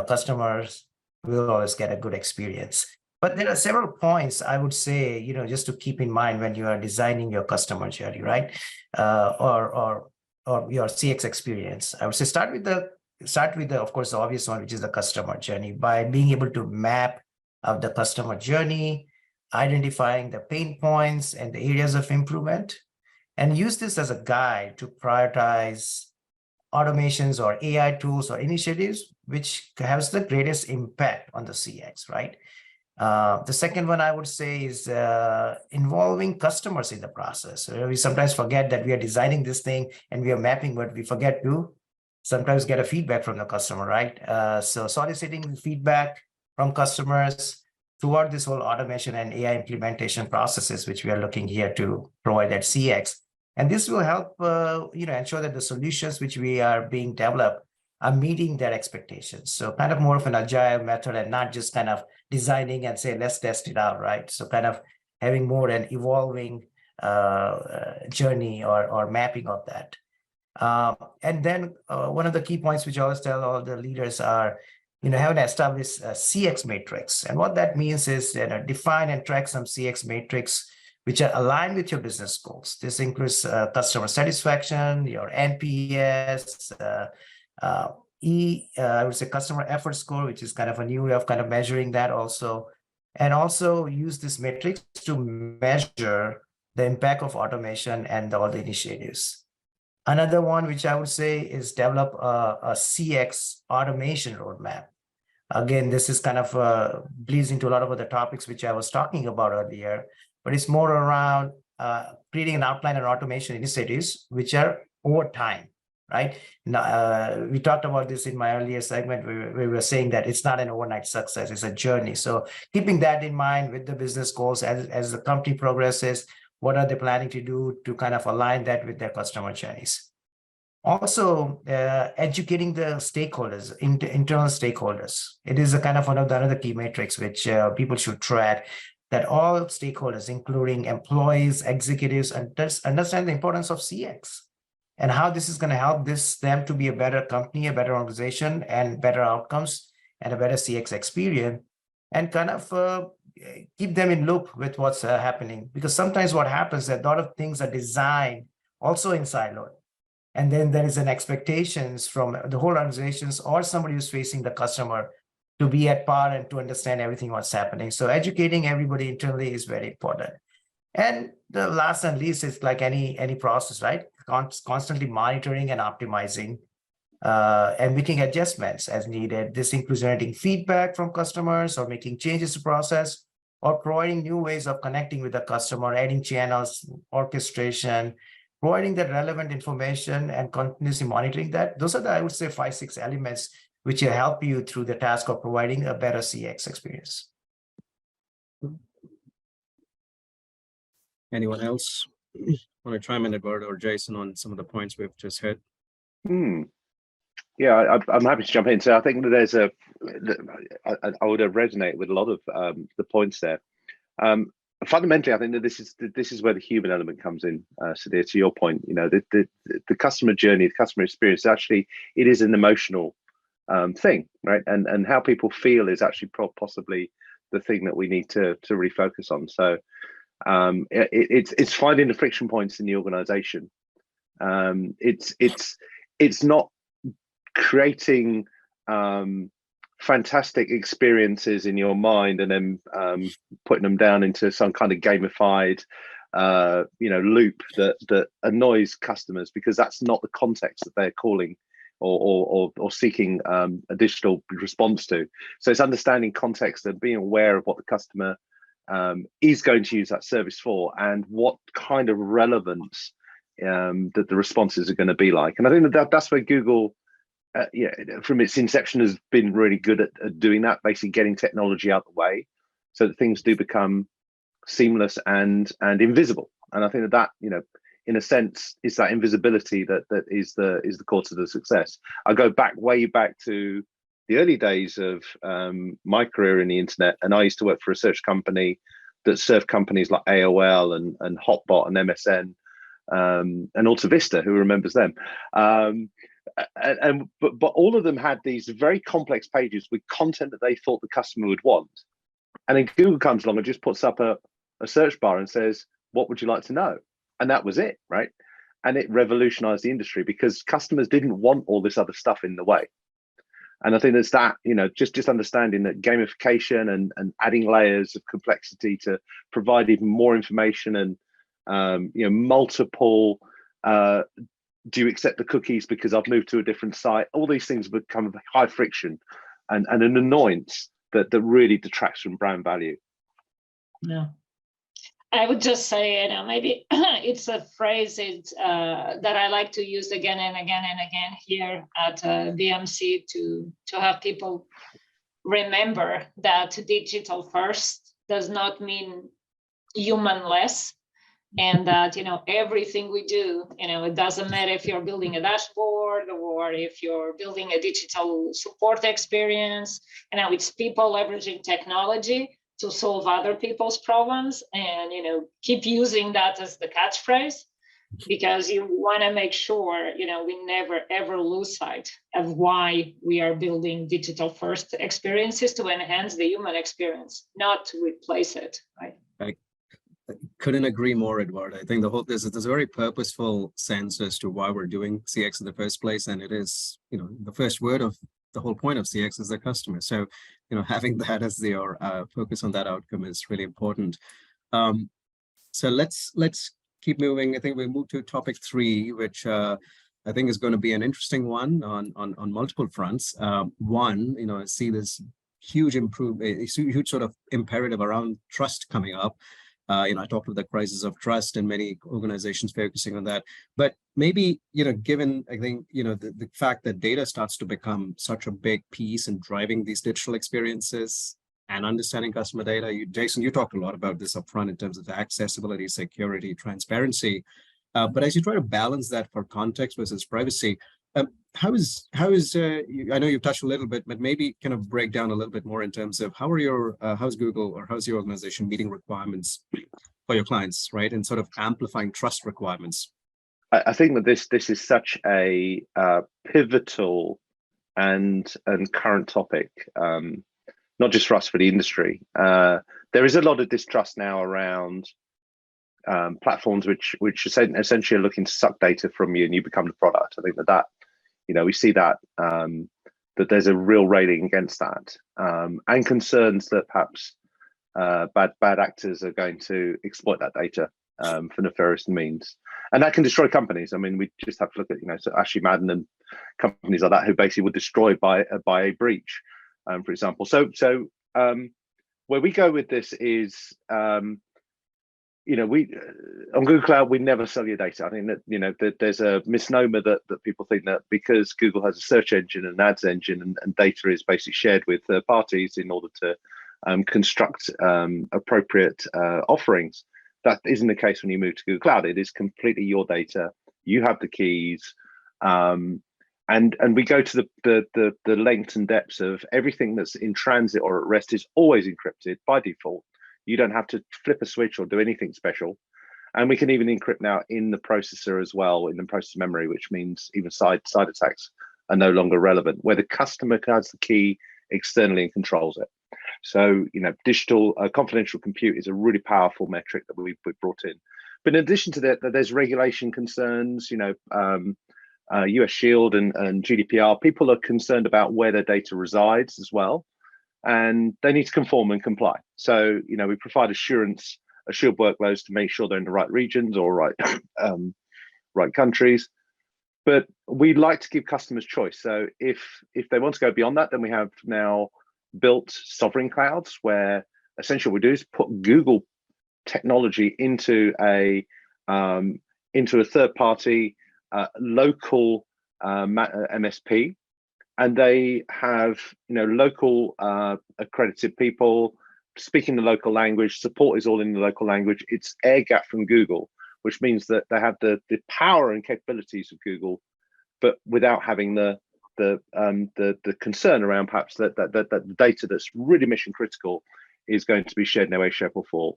customers will always get a good experience. But there are several points I would say, just to keep in mind when you are designing your customer journey, right? Or your CX experience. I would say start with the, of course, the obvious one, which is the customer journey, by being able to map out the customer journey, identifying the pain points and the areas of improvement, and use this as a guide to prioritize automations or AI tools or initiatives which has the greatest impact on the CX, right? The second one I would say is involving customers in the process. We sometimes forget that we are designing this thing and we are mapping, but we forget to sometimes get a feedback from the customer, right? So soliciting feedback from customers throughout this whole automation and AI implementation processes, which we are looking here to provide at CX. And this will help, ensure that the solutions which we are being developed are meeting their expectations. So kind of more of an agile method and not just kind of designing and say, let's test it out, right? So kind of having more an evolving journey or mapping of that. And then one of the key points which I always tell all the leaders are, have an established CX matrix. And what that means is define and track some CX matrix which are aligned with your business goals. This includes customer satisfaction, your NPS, I would say customer effort score, which is kind of a new way of kind of measuring that also. And also use this matrix to measure the impact of automation and all the initiatives. Another one, which I would say is develop a CX automation roadmap. Again, this is kind of bleeds into a lot of other topics which I was talking about earlier, but it's more around creating an outline and automation initiatives which are over time, right? Now, we talked about this in my earlier segment where we were saying that it's not an overnight success, it's a journey. So keeping that in mind with the business goals as the company progresses, what are they planning to do to kind of align that with their customer journeys? Also, educating the stakeholders, internal stakeholders. It is a kind of another key matrix which people should track, that all stakeholders, including employees, executives, understand the importance of CX and how this is going to help them to be a better company, a better organization, and better outcomes and a better CX experience, and kind of keep them in loop with what's happening. Because sometimes what happens is that a lot of things are designed also in siloed. And then there is an expectations from the whole organizations or somebody who's facing the customer to be at par and to understand everything what's happening. So educating everybody internally is very important. And the last and least is like any process, right? Constantly monitoring and optimizing and making adjustments as needed. This includes generating feedback from customers or making changes to process or providing new ways of connecting with the customer, adding channels, orchestration, providing the relevant information and continuously monitoring that. Those are the, I would say, 5-6 elements which will help you through the task of providing a better CX experience. Anyone else want to chime in, Eduarda or Jason, on some of the points we've just heard? Yeah, I'm happy to jump in. So I think that there's I would resonate with a lot of the points there. Fundamentally, I think that this is where the human element comes in, Sudhir, to your point. You know, the customer journey, the customer experience, actually, it is an emotional thing, right? And how people feel is actually possibly the thing that we need to really focus on. So it's finding the friction points in the organization. It's not creating fantastic experiences in your mind and then putting them down into some kind of gamified loop that annoys customers, because that's not the context that they're calling or seeking additional response to. So it's understanding context and being aware of what the customer is going to use that service for and what kind of relevance that the responses are going to be like. And I think that's where Google, from its inception, has been really good at doing that, basically getting technology out the way so that things do become seamless and invisible. And I think that in a sense, is that invisibility that is the core to the success. I go way back to the early days of my career in the internet, and I used to work for a search company that served companies like AOL and Hotbot and MSN and Alta Vista. Who remembers them? But all of them had these very complex pages with content that they thought the customer would want, and then Google comes along and just puts up a search bar and says, "What would you like to know?" And that was it, right? And it revolutionized the industry because customers didn't want all this other stuff in the way. And I think it's that, just understanding that gamification and adding layers of complexity to provide even more information and multiple. Do you accept the cookies because I've moved to a different site? All these things become high friction and an annoyance that really detracts from brand value. Yeah. I would just say, maybe it's a phrase that I like to use again and again and again here at BMC to have people remember that digital first does not mean human less. And that, everything we do, it doesn't matter if you're building a dashboard or if you're building a digital support experience, it's people leveraging technology to solve other people's problems, and keep using that as the catchphrase, because you want to make sure we never ever lose sight of why we are building digital first experiences to enhance the human experience, not to replace it, right? I couldn't agree more, Eduarda. I think there's a very purposeful sense as to why we're doing CX in the first place, and it is the first word of the whole point of CX is the customer. So, having that as your focus on that outcome is really important. So let's keep moving. I think we move to topic 3, which I think is going to be an interesting one on multiple fronts. One, I see this huge huge sort of imperative around trust coming up. I talked about the crisis of trust and many organizations focusing on that. But maybe, given, I think, the fact that data starts to become such a big piece in driving these digital experiences and understanding customer data, Jason, you talked a lot about this upfront in terms of the accessibility, security, transparency. But as you try to balance that for context versus privacy, how is I know you've touched a little bit, but maybe kind of break down a little bit more in terms of how's Google or how's your organization meeting requirements for your clients, right? And sort of amplifying trust requirements. I think that this is such a pivotal and current topic, not just for us, for the industry. There is a lot of distrust now around platforms which essentially are looking to suck data from you and you become the product. I think that we see that there's a real railing against that, and concerns that perhaps bad actors are going to exploit that data for nefarious means, and that can destroy companies. I mean, we just have to look at so Ashley Madden and companies like that who basically were destroyed by a breach, for example. So where we go with this is, we on Google Cloud, we never sell your data. I think that that there's a misnomer that people think that because Google has a search engine and an ads engine and data is basically shared with third parties in order to construct appropriate offerings. That isn't the case when you move to Google Cloud. It is completely your data. You have the keys, and we go to the lengths and depths of everything that's in transit or at rest is always encrypted by default. You don't have to flip a switch or do anything special. And we can even encrypt now in the processor as well, in the processor memory, which means even side attacks are no longer relevant, where the customer has the key externally and controls it. So, digital confidential compute is a really powerful metric that we've brought in. But in addition to that, there's regulation concerns, US Shield and GDPR. People are concerned about where their data resides as well, and they need to conform and comply. So, we provide assured workloads to make sure they're in the right regions or right countries. But we like to give customers choice. So if they want to go beyond that, then we have now built sovereign clouds where essentially what we do is put Google technology into a third-party local MSP, and they have local accredited people speaking the local language. Support is all in the local language. It's air-gapped from Google, which means that they have the power and capabilities of Google, but without having the concern around perhaps that the data that's really mission critical is going to be shared in no way, shape, or form.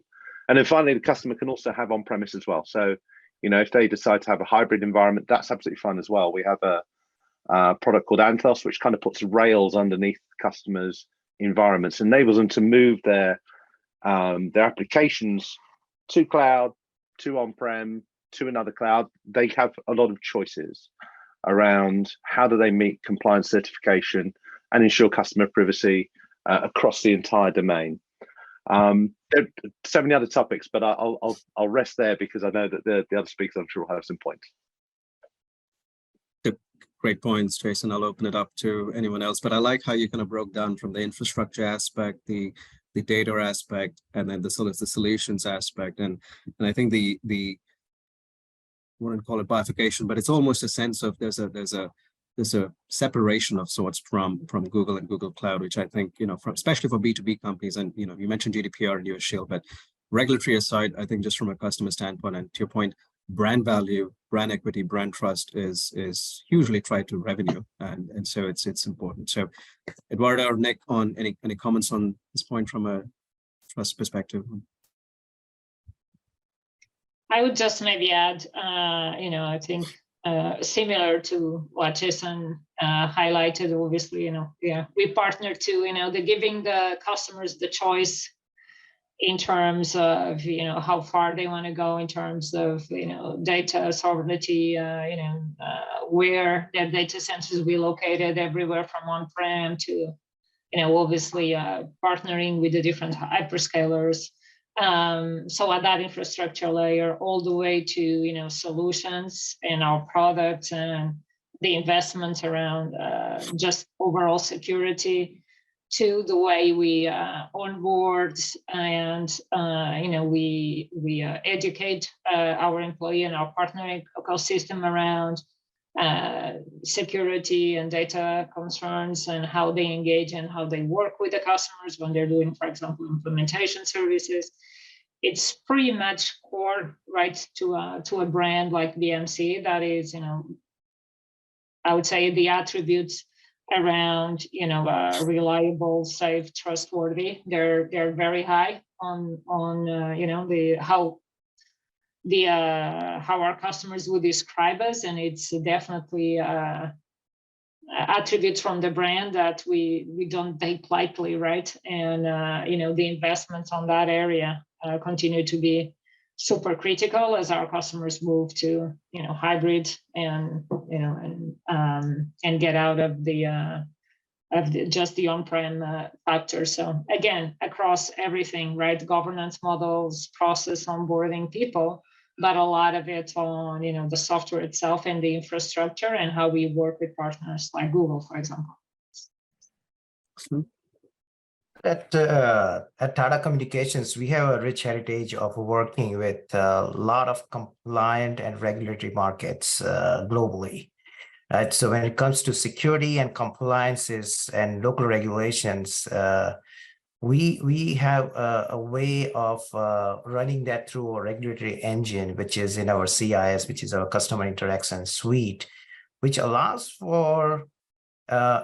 And then finally, the customer can also have on-premise as well. So, if they decide to have a hybrid environment, that's absolutely fine as well. We have a product called Anthos, which kind of puts rails underneath customers' environments, enables them to move their applications to cloud, to on-prem, to another cloud. They have a lot of choices around how do they meet compliance certification and ensure customer privacy across the entire domain. There are so many other topics, but I'll rest there because I know that the other speakers I'm sure will have some points. Great points, Jason. I'll open it up to anyone else, but I like how you kind of broke down from the infrastructure aspect, the data aspect, and then the solutions aspect. And I think the I wouldn't call it bifurcation, but it's almost a sense of there's a separation of sorts from Google and Google Cloud, which I think, especially for B2B companies, and you mentioned GDPR and US Shield, but regulatory aside, I think just from a customer standpoint, and to your point, brand value, brand equity, brand trust is hugely tied to revenue, and so it's important. So, Eduarda or Nick, on any comments on this point from a trust perspective? I would just maybe add, I think similar to what Jason highlighted. Obviously, we partner to, the giving the customers the choice in terms of how far they want to go in terms of data sovereignty, where their data centers will be located, everywhere from on-prem to obviously partnering with the different hyperscalers. So at that infrastructure layer, all the way to solutions and our products and the investments around just overall security. to the way we onboard and we educate our employee and our partner ecosystem around security and data concerns and how they engage and how they work with the customers when they're doing, for example, implementation services. It's pretty much core, right, to a brand like BMC. That is, I would say the attributes around, reliable, safe, trustworthy. They're very high on how our customers would describe us, and it's definitely attributes from the brand that we don't take lightly, right? And the investments on that area continue to be super critical as our customers move to hybrid and get out of just the on-prem factor. So again, across everything, right? Governance models, process, onboarding, people, but a lot of it on the software itself and the infrastructure and how we work with partners like Google, for example. At Tata Communications, we have a rich heritage of working with a lot of compliant and regulatory markets globally. Right? So when it comes to security and compliances and local regulations, we have a way of running that through a regulatory engine, which is in our CIS, which is our Customer Interaction Suite, which allows for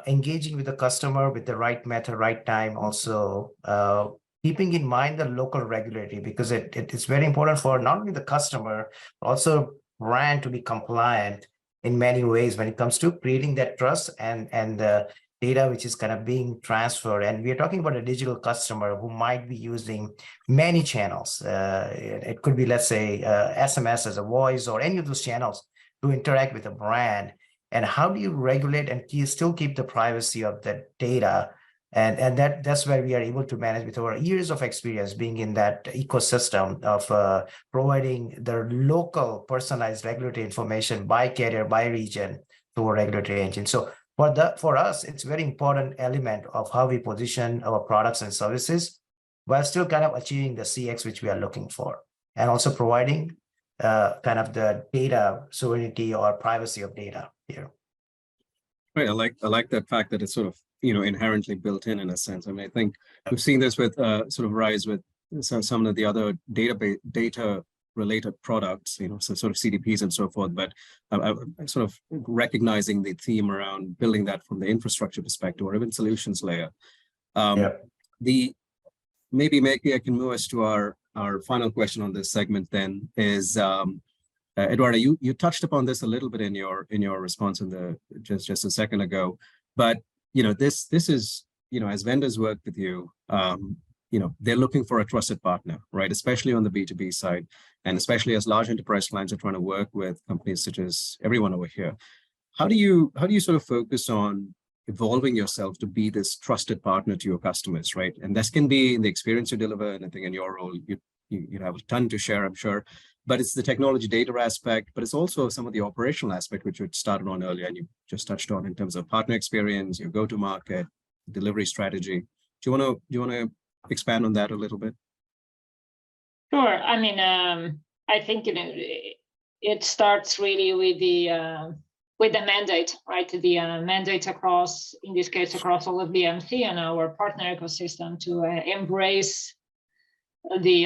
engaging with the customer with the right method, right time, also keeping in mind the local regulatory, because it is very important for not only the customer, but also brand to be compliant in many ways when it comes to creating that trust and the data which is kind of being transferred. And we're talking about a digital customer who might be using many channels. It could be, let's say, SMS as a voice or any of those channels to interact with a brand. And how do you regulate and still keep the privacy of the data? And that's where we are able to manage with our years of experience being in that ecosystem of providing the local personalized regulatory information by carrier, by region to a regulatory engine. So for us, it's a very important element of how we position our products and services while still kind of achieving the CX which we are looking for, and also providing kind of the data sovereignty or privacy of data here. Right. I like that fact that it's sort of inherently built in a sense. I mean, I think we've seen this with sort of rise with some of the other data related products, so sort of CDPs and so forth. But I'm sort of recognizing the theme around building that from the infrastructure perspective or even solutions layer. Maybe I can move us to our final question on this segment. Then is Eduarda, you touched upon this a little bit in your response in just a second ago, but this is as vendors work with you, they're looking for a trusted partner, right? Especially on the B2B side, and especially as large enterprise clients are trying to work with companies such as everyone over here. How do you sort of focus on evolving yourself to be this trusted partner to your customers, right? And this can be in the experience you deliver, and I think in your role you have a ton to share, I'm sure. But it's the technology data aspect, but it's also some of the operational aspect, which we started on earlier and you just touched on in terms of partner experience, your go-to-market, delivery strategy. Do you want to expand on that a little bit? Sure. I mean, I think it starts really with the mandate, right? The mandate across, in this case, across all of BMC and our partner ecosystem to embrace the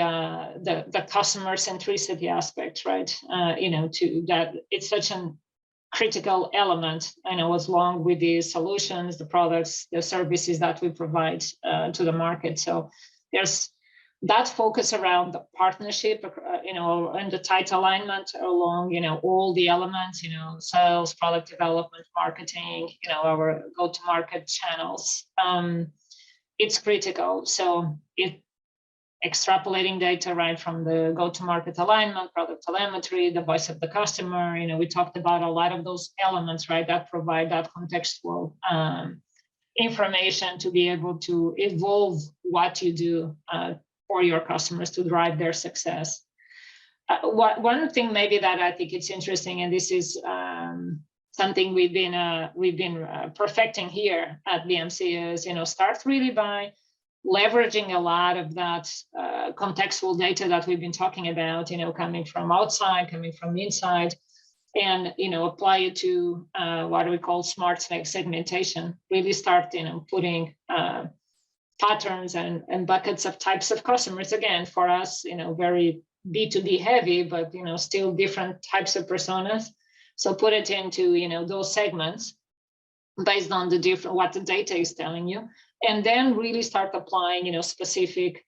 customer centricity aspect, right? To that, it's such a critical element, along with the solutions, the products, the services that we provide to the market. So there's that focus around the partnership, and the tight alignment along, all the elements, sales, product development, marketing, our go-to-market channels. It's critical. So extrapolating data right from the go-to-market alignment, product telemetry, the voice of the customer. We talked about a lot of those elements, right, that provide that contextual information to be able to evolve what you do for your customers to drive their success. One thing maybe that I think it's interesting, and this is something we've been perfecting here at BMC is, start really by leveraging a lot of that contextual data that we've been talking about, coming from outside, coming from inside, and apply it to what we call smart segmentation. Really start putting patterns and buckets of types of customers. Again, for us, very B2B heavy, but still different types of personas. So put it into those segments based on what the data is telling you, and then really start applying specific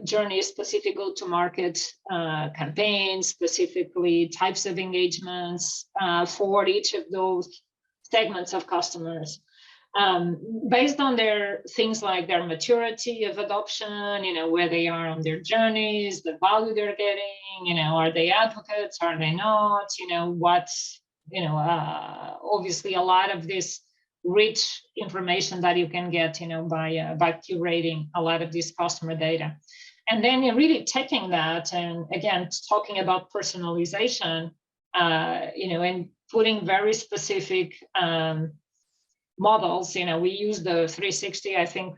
journeys, specific go-to-market campaigns, specifically types of engagements for each of those segments of customers, based on their things like their maturity of adoption, where they are on their journeys, the value they're getting, are they advocates, are they not, obviously a lot of this rich information that you can get, by curating a lot of this customer data. And then you're really taking that and again, talking about personalization, and putting very specific models. We use the 360, I think,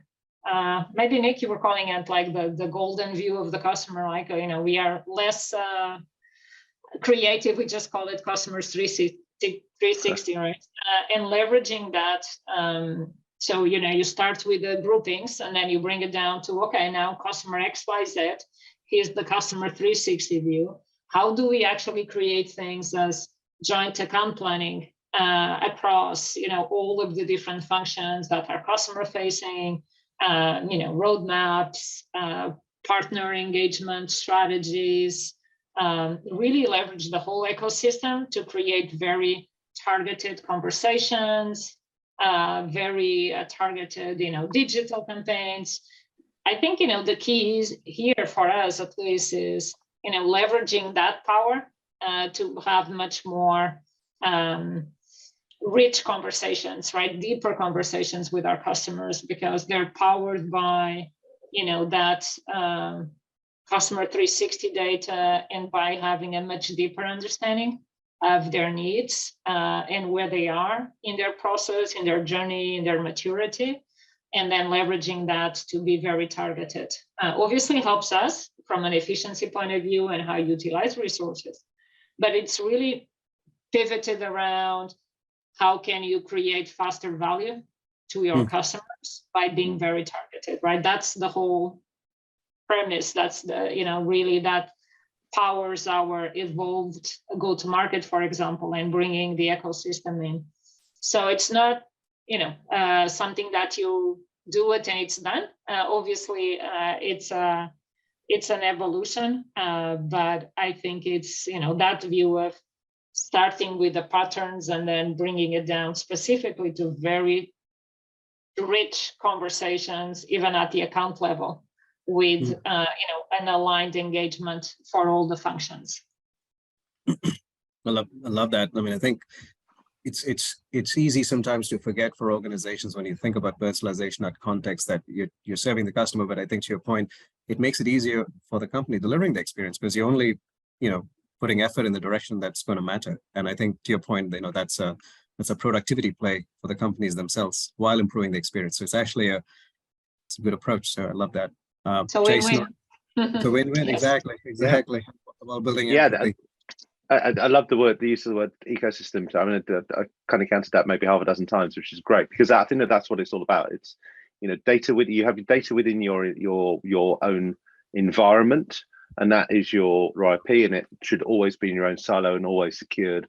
maybe Nick, you were calling it like the golden view of the customer. Like, we are less creative. We just call it customers 360, right? And leveraging that. So, you start with the groupings and then you bring it down to, okay, now customer XYZ, here's the customer 360 view. How do we actually create things as joint account planning across, all of the different functions that are customer facing, roadmaps, partner engagement strategies, really leverage the whole ecosystem to create very targeted conversations, very targeted, digital campaigns. I think, the key is here for us at least is, leveraging that power to have much more rich conversations, right? Deeper conversations with our customers because they're powered by, that customer 360 data and by having a much deeper understanding of their needs and where they are in their process, in their journey, in their maturity, and then leveraging that to be very targeted. Obviously helps us from an efficiency point of view and how you utilize resources, but it's really pivoted around how can you create faster value to your customers by being very targeted, right? That's the whole premise. That's the, really that powers our evolved go-to-market, for example, and bringing the ecosystem in. So it's not, something that you do it and it's done. Obviously, it's an evolution, but I think it's, that view of starting with the patterns and then bringing it down specifically to very rich conversations, even at the account level, with an aligned engagement for all the functions. I love that. I mean, I think it's easy sometimes to forget for organizations when you think about personalization, that context that you're serving the customer. But I think to your point, it makes it easier for the company delivering the experience because you're only, putting effort in the direction that's going to matter. And I think to your point, that's a productivity play for the companies themselves while improving the experience. So it's actually it's a good approach. So I love that. So Jason, win-win. it's a win-win. Yes. Exactly. While building I love the use of the word ecosystem. I mean, I kind of counted that maybe half a dozen times, which is great because I think that's what it's all about. It's data you have data within your own environment, and that is your IP, and it should always be in your own silo and always secured,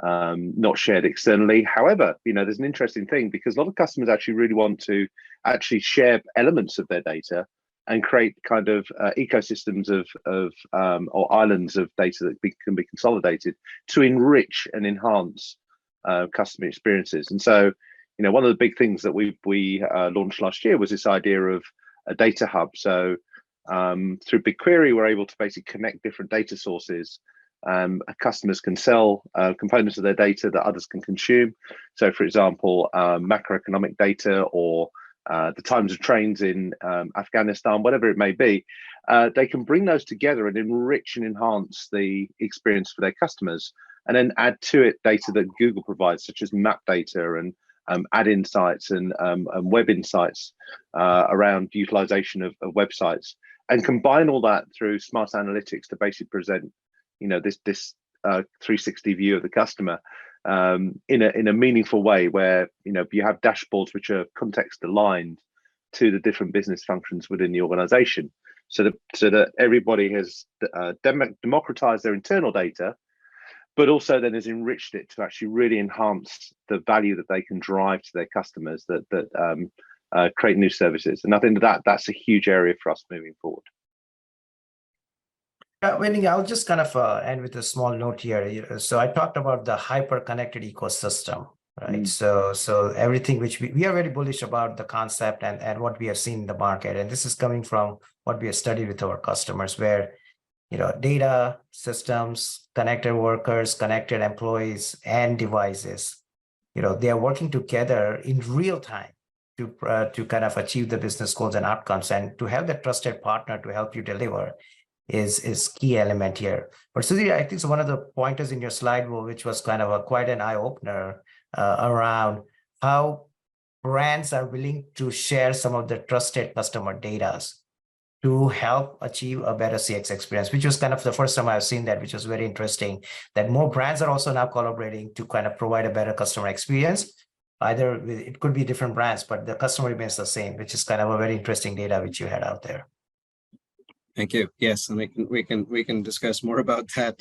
not shared externally. However, there's an interesting thing because a lot of customers actually really want to actually share elements of their data and create kind of ecosystems of or islands of data that can be consolidated to enrich and enhance customer experiences. And so, one of the big things that we launched last year was this idea of a data hub. So through BigQuery, we're able to basically connect different data sources. Customers can sell components of their data that others can consume. So, for example, macroeconomic data or the times of trains in Afghanistan, whatever it may be, they can bring those together and enrich and enhance the experience for their customers and then add to it data that Google provides, such as map data and ad insights and web insights around utilization of websites, and combine all that through smart analytics to basically present, this 360 view of the customer in a meaningful way, where you have dashboards which are context aligned to the different business functions within the organization, so that everybody has democratized their internal data, but also then has enriched it to actually really enhance the value that they can drive to their customers that create new services. And I think that's a huge area for us moving forward. Wendy, I'll just kind of end with a small note here. So I talked about the hyper-connected ecosystem, right? So everything which we are very bullish about the concept and what we have seen in the market. And this is coming from what we have studied with our customers, where data, systems, connected workers, connected employees, and devices, they are working together in real time to kind of achieve the business goals and outcomes. And to have that trusted partner to help you deliver is key element here. But Sudhir, I think so one of the pointers in your slide, which was kind of quite an eye-opener around how brands are willing to share some of the trusted customer data to help achieve a better CX experience, which was kind of the first time I've seen that, which was very interesting, that more brands are also now collaborating to kind of provide a better customer experience. Either it could be different brands, but the customer remains the same, which is kind of a very interesting data which you had out there. Thank you. Yes, and we can discuss more about that.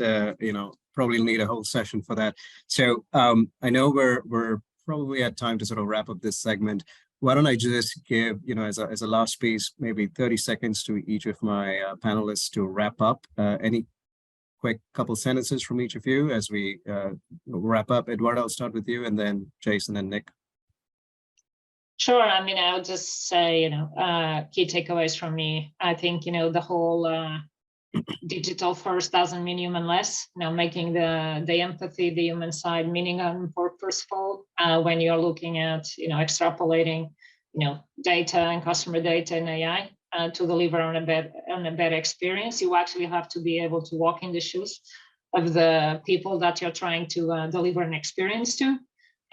Probably need a whole session for that. So I know we're probably at time to sort of wrap up this segment. Why don't I just give, as a last piece, maybe 30 seconds to each of my panelists to wrap up. Any quick couple sentences from each of you as we wrap up. Eduarda, I'll start with you, and then Jason and Nick. Sure. I mean, I'll just say, key takeaways from me. I think, the whole digital first doesn't mean human less. Making the empathy, the human side, meaning and purposeful when you're looking at, extrapolating, data and customer data and AI to deliver on a better experience. You actually have to be able to walk in the shoes of the people that you're trying to deliver an experience to,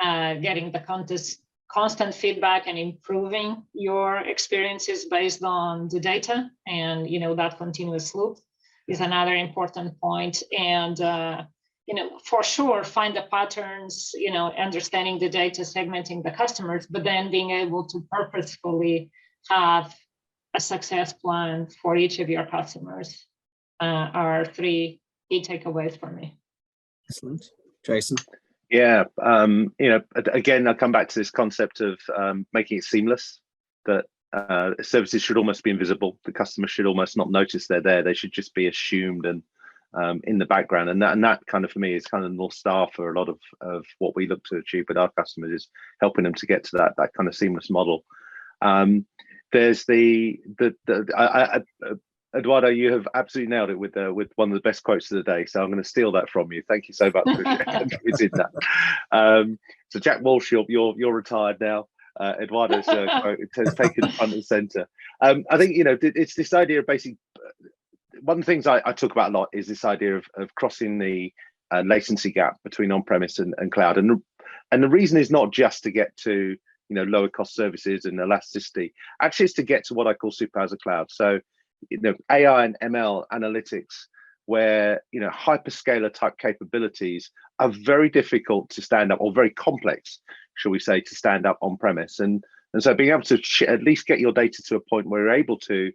getting the constant feedback and improving your experiences based on the data, and that continuous loop is another important point. And for sure, find the patterns, understanding the data, segmenting the customers, but then being able to purposefully have a success plan for each of your customers are three key takeaways for me. Excellent. Jason? Yeah, again, I'll come back to this concept of making it seamless, that services should almost be invisible. The customer should almost not notice they're there. They should just be assumed and in the background. And that kind of, for me, is kind of the North Star for a lot of what we look to achieve with our customers, is helping them to get to that kind of seamless model. There's Eduarda, you have absolutely nailed it with one of the best quotes of the day. So I'm going to steal that from you. Thank you so much for using that. So Jack Walsh, you're retired now. Eduarda's has taken front and center. I think it's this idea of basically, one of the things I talk about a lot is this idea of crossing the latency gap between on-premise and cloud, and the reason is not just to get to lower cost services and elasticity. Actually, it's to get to what I call super as a cloud. So AI and ML analytics, where hyperscaler type capabilities are very difficult to stand up, or very complex, shall we say, to stand up on premise. And so being able to at least get your data to a point where you're able to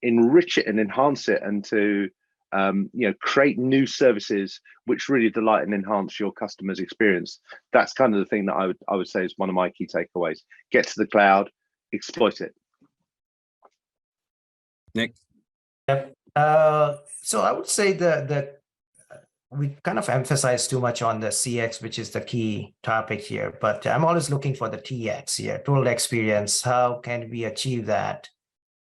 enrich it and enhance it, and to create new services which really delight and enhance your customer's experience. That's kind of the thing that I would say is one of my key takeaways. Get to the cloud, exploit it. Nick? Yep. So I would say that we kind of emphasize too much on the CX, which is the key topic here, but I'm always looking for the TX here, total experience. How can we achieve that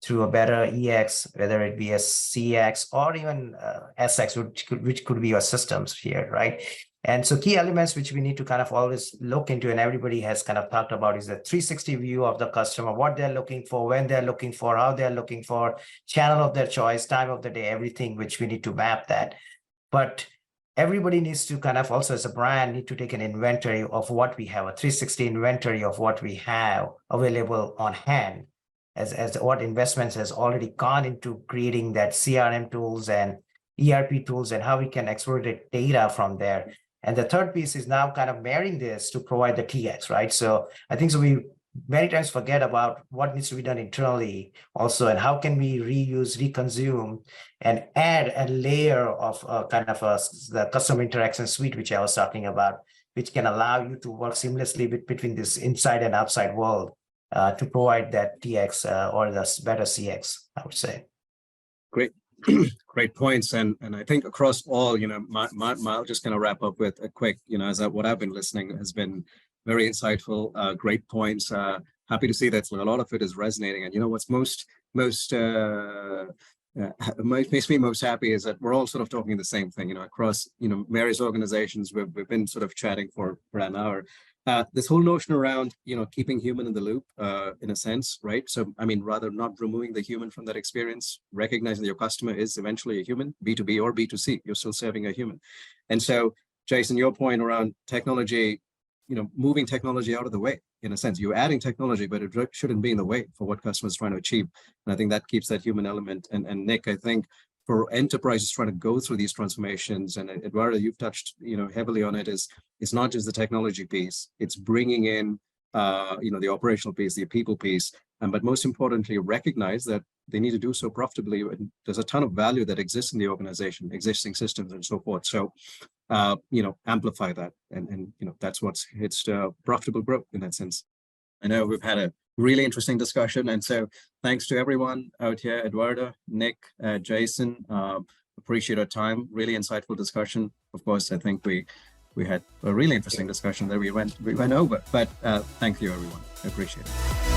through a better EX, whether it be a CX or even SX, which could be your systems here, right? And so key elements which we need to kind of always look into, and everybody has kind of talked about, is the 360 view of the customer, what they're looking for, when they're looking for, how they're looking for, channel of their choice, time of the day, everything which we need to map that. But everybody needs to kind of also as a brand need to take an inventory of what we have, a 360 inventory of what we have available on hand, as what investments has already gone into creating that CRM tools and ERP tools and how we can exploit data from there. And the third piece is now kind of marrying this to provide the TX, right? So I think so we many times forget about what needs to be done internally also, and how can we reuse, reconsume, and add a layer of the customer interaction suite, which I was talking about, which can allow you to work seamlessly between this inside and outside world to provide that TX or the better CX, I would say. Great. Great points. And I think across all, I'll just kind of wrap up with a quick, as what I've been listening has been very insightful, great points. Happy to see that a lot of it is resonating. And what's makes me most happy is that we're all sort of talking the same thing, across, various organizations. We've been sort of chatting for an hour. This whole notion around, keeping human in the loop, in a sense, right? So, I mean, rather not removing the human from that experience, recognizing that your customer is eventually a human, B2B or B2C, you're still serving a human. And so, Jason, your point around technology, moving technology out of the way, in a sense, you're adding technology, but it shouldn't be in the way for what customers are trying to achieve. And I think that keeps that human element. And Nick, I think for enterprises trying to go through these transformations, and Eduarda, you've touched, heavily on it, is it's not just the technology piece, it's bringing in, the operational piece, the people piece, but most importantly, recognize that they need to do so profitably. And there's a ton of value that exists in the organization, existing systems and so forth. So, amplify that. And that's it's profitable growth in that sense. I know we've had a really interesting discussion. And so thanks to everyone out here, Eduarda, Nick, Jason, appreciate our time, really insightful discussion. Of course, I think we had a really interesting discussion that we went over, but thank you, everyone. I appreciate it.